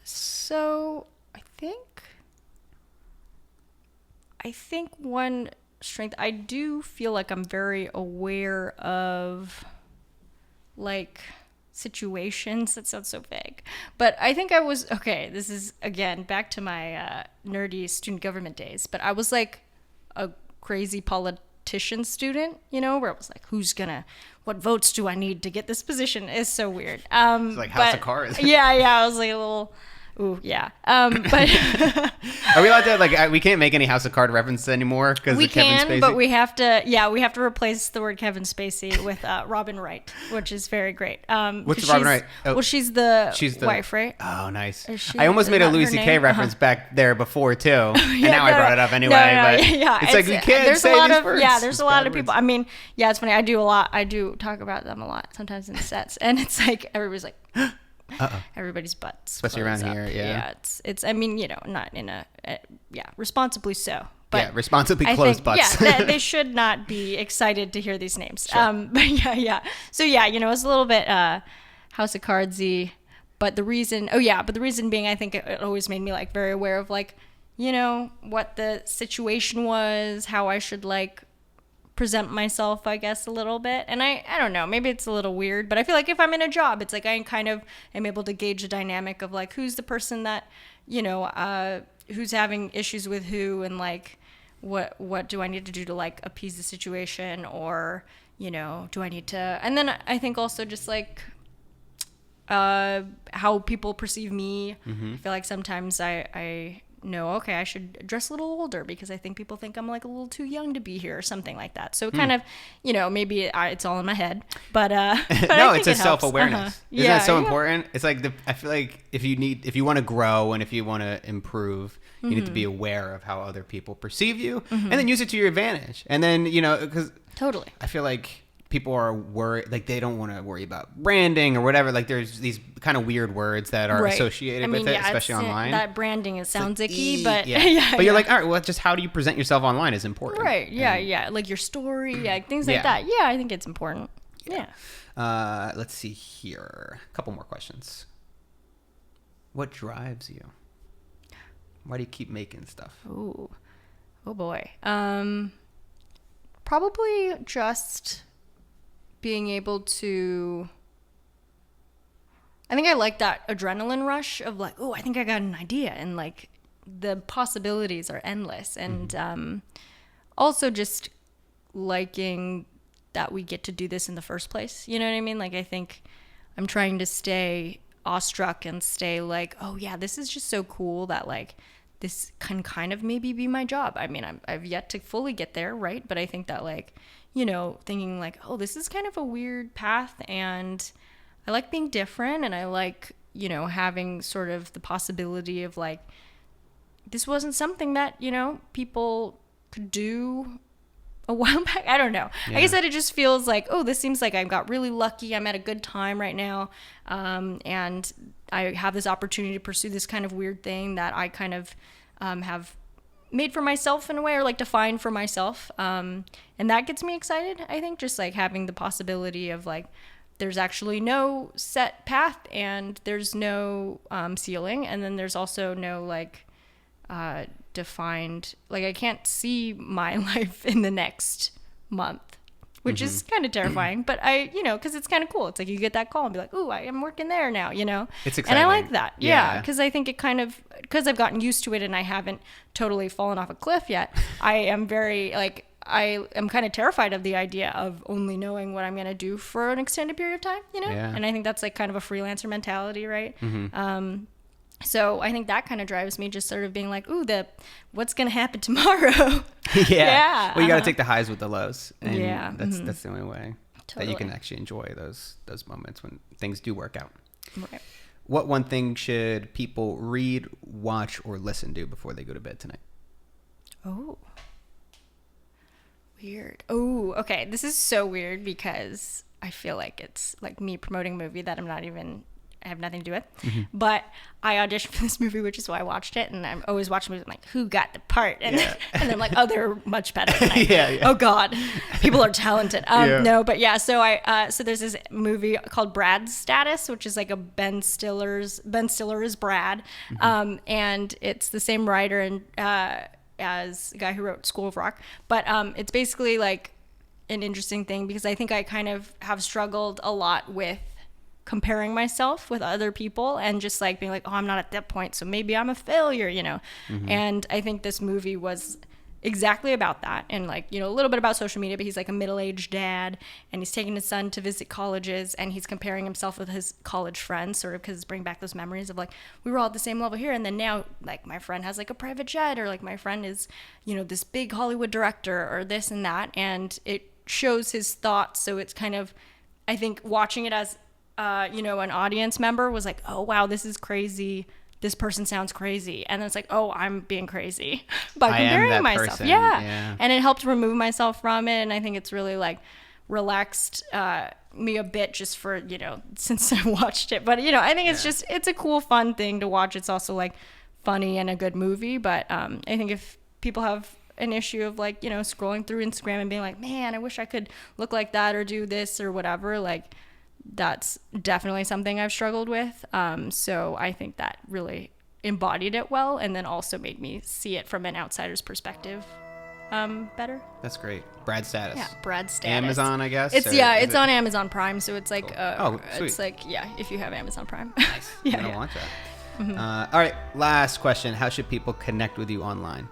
So I think one strength, I do feel like I'm very aware of like situations. That sounds so vague, but I think this is again back to my nerdy student government days, but I was like a crazy politician student, where I was like, what votes do I need to get this position? It's so weird. It's like House of Cards. Yeah, I was like a little. Ooh, yeah. But are we allowed to we can't make any House of Card references anymore because of Kevin Spacey? But we have to. Yeah, we have to replace the word Kevin Spacey with Robin Wright, which is very great. What's Robin Wright? Oh, well, she's the wife, right? Oh, nice. I almost made a Louis C.K. reference back there before too, and now I brought it up anyway. But it's like we can't say these words. Yeah, there's a lot of people. I mean, yeah, it's funny. I do talk about them a lot sometimes in sets, and it's like everybody's like. Everybody's butts, especially around here. Yeah, it's. I mean, not in responsibly so. But responsibly closed butts. Yeah, they should not be excited to hear these names. Sure. But yeah. So yeah, it's a little bit House of Cardsy, but the reason being, I think it always made me like very aware of like, what the situation was, how I should like present myself, I guess, a little bit. And I don't know, maybe it's a little weird, but I feel like if I'm in a job, it's like I kind of am able to gauge the dynamic of like who's the person that, who's having issues with who, and like what do I need to do to like appease the situation, or, do I need to, and then I think also just like how people perceive me. I feel like sometimes I know, okay, I should dress a little older because I think people think I'm like a little too young to be here or something like that. So kind of, maybe it's all in my head, but no, it's a self-awareness. Isn't that so important? It's like I feel like if you want to grow and if you want to improve, you need to be aware of how other people perceive you, and then use it to your advantage. And then, because totally, I feel like people are worried, like they don't want to worry about branding or whatever. Like there's these kind of weird words that are associated with it, especially online. That branding, it sounds icky, but but you're like, all right, well, just how do you present yourself online is important, right? Yeah, like your story, things like that. Yeah, I think it's important. Yeah. Let's see here, a couple more questions. What drives you? Why do you keep making stuff? Oh boy. Probably just being able to, I think I like that adrenaline rush of like, oh, I think I got an idea, and like the possibilities are endless. And also just liking that we get to do this in the first place. You know what I mean? Like, I think I'm trying to stay awestruck and stay like, oh yeah, this is just so cool that like this can kind of maybe be my job. I mean, I've yet to fully get there, right? But I think that like, thinking like, oh, this is kind of a weird path, and I like being different, and I like, having sort of the possibility of like, this wasn't something that, people could do a while back. I don't know. Yeah. I guess that it just feels like, oh, this seems like I got really lucky. I'm at a good time right now. And I have this opportunity to pursue this kind of weird thing that I kind of have made for myself in a way, or like defined for myself. And that gets me excited, I think, just like having the possibility of like, there's actually no set path and there's no ceiling. And then there's also no like defined, like I can't see my life in the next month, which is kind of terrifying, but because it's kind of cool. It's like you get that call and be like, ooh, I am working there now, It's exciting. And I like that. Yeah. Because I think it because I've gotten used to it and I haven't totally fallen off a cliff yet. I am very like, I am kind of terrified of the idea of only knowing what I'm going to do for an extended period of time, Yeah. And I think that's like kind of a freelancer mentality, right? So I think that kind of drives me, just sort of being like, ooh, what's going to happen tomorrow? Yeah. Well, you got to take the highs with the lows. And that's the only way that you can actually enjoy those moments when things do work out. Right. What one thing should people read, watch, or listen to before they go to bed tonight? Oh. Weird. Oh, okay. This is so weird because I feel like it's like me promoting a movie that I have nothing to do with. But I auditioned for this movie, which is why I watched it. And I'm always watching movies. I'm like, who got the part? And, and I'm like, oh, they're much better than I. Yeah. Oh God, people are talented. No, but yeah. So so there's this movie called Brad's Status, which is like a Ben Stiller is Brad. And it's the same writer and, as the guy who wrote School of Rock. But it's basically like an interesting thing because I think I kind of have struggled a lot with comparing myself with other people and just like being like, oh, I'm not at that point, so maybe I'm a failure, And I think this movie was exactly about that, and like, a little bit about social media, but he's like a middle-aged dad and he's taking his son to visit colleges and he's comparing himself with his college friends, sort of because it's bringing back those memories of like, we were all at the same level here, and then now like my friend has like a private jet, or like my friend is this big Hollywood director, or this and that, and it shows his thoughts. So it's kind of, I think, watching it as an audience member was like, oh wow, this is crazy, this person sounds crazy, and then it's like, oh, I'm being crazy by comparing myself. Person. Yeah, and it helped remove myself from it, and I think it's really like relaxed me a bit just for since I watched it. But I think it's a cool, fun thing to watch. It's also like funny and a good movie, but I think if people have an issue of like scrolling through Instagram and being like, man, I wish I could look like that or do this or whatever, like that's definitely something I've struggled with. So I think that really embodied it well, and then also made me see it from an outsider's perspective better. That's great. Brad's Status. Yeah, Brad's Status. Amazon, I guess? It's on Amazon Prime, so it's like, cool. Sweet. it's like, if you have Amazon Prime. Nice. Yeah, I'm gonna watch that. All right, last question. How should people connect with you online?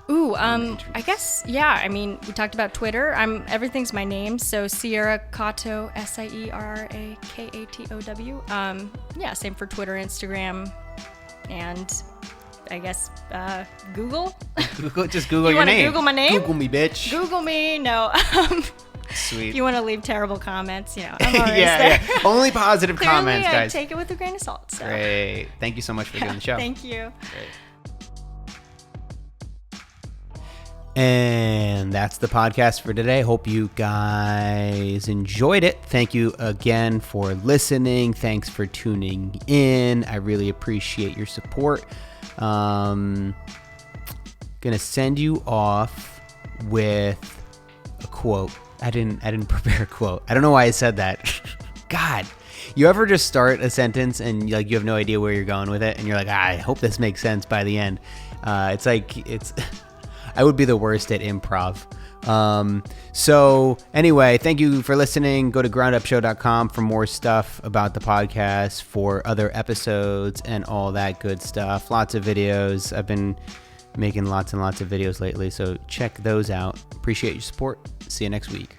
Ooh, I guess, I mean, we talked about Twitter. Everything's my name, so Sierra Katow, SIERRAKATOW. Same for Twitter, Instagram, and I guess Google. Just Google your name. You want to Google my name? Google me, bitch. Google me. No. Sweet. If you want to leave terrible comments, I'm always there. Yeah. Only positive Clearly, comments, guys. I take it with a grain of salt. So. Great. Thank you so much for doing the show. Thank you. Great. And that's the podcast for today. Hope you guys enjoyed it. Thank you again for listening. Thanks for tuning in. I really appreciate your support. Gonna send you off with a quote. I didn't prepare a quote. I don't know why I said that. God. You ever just start a sentence and you have no idea where you're going with it, and you're like, I hope this makes sense by the end. I would be the worst at improv. So anyway, thank you for listening. Go to groundupshow.com for more stuff about the podcast, for other episodes and all that good stuff. Lots of videos. I've been making lots and lots of videos lately, so check those out. Appreciate your support. See you next week.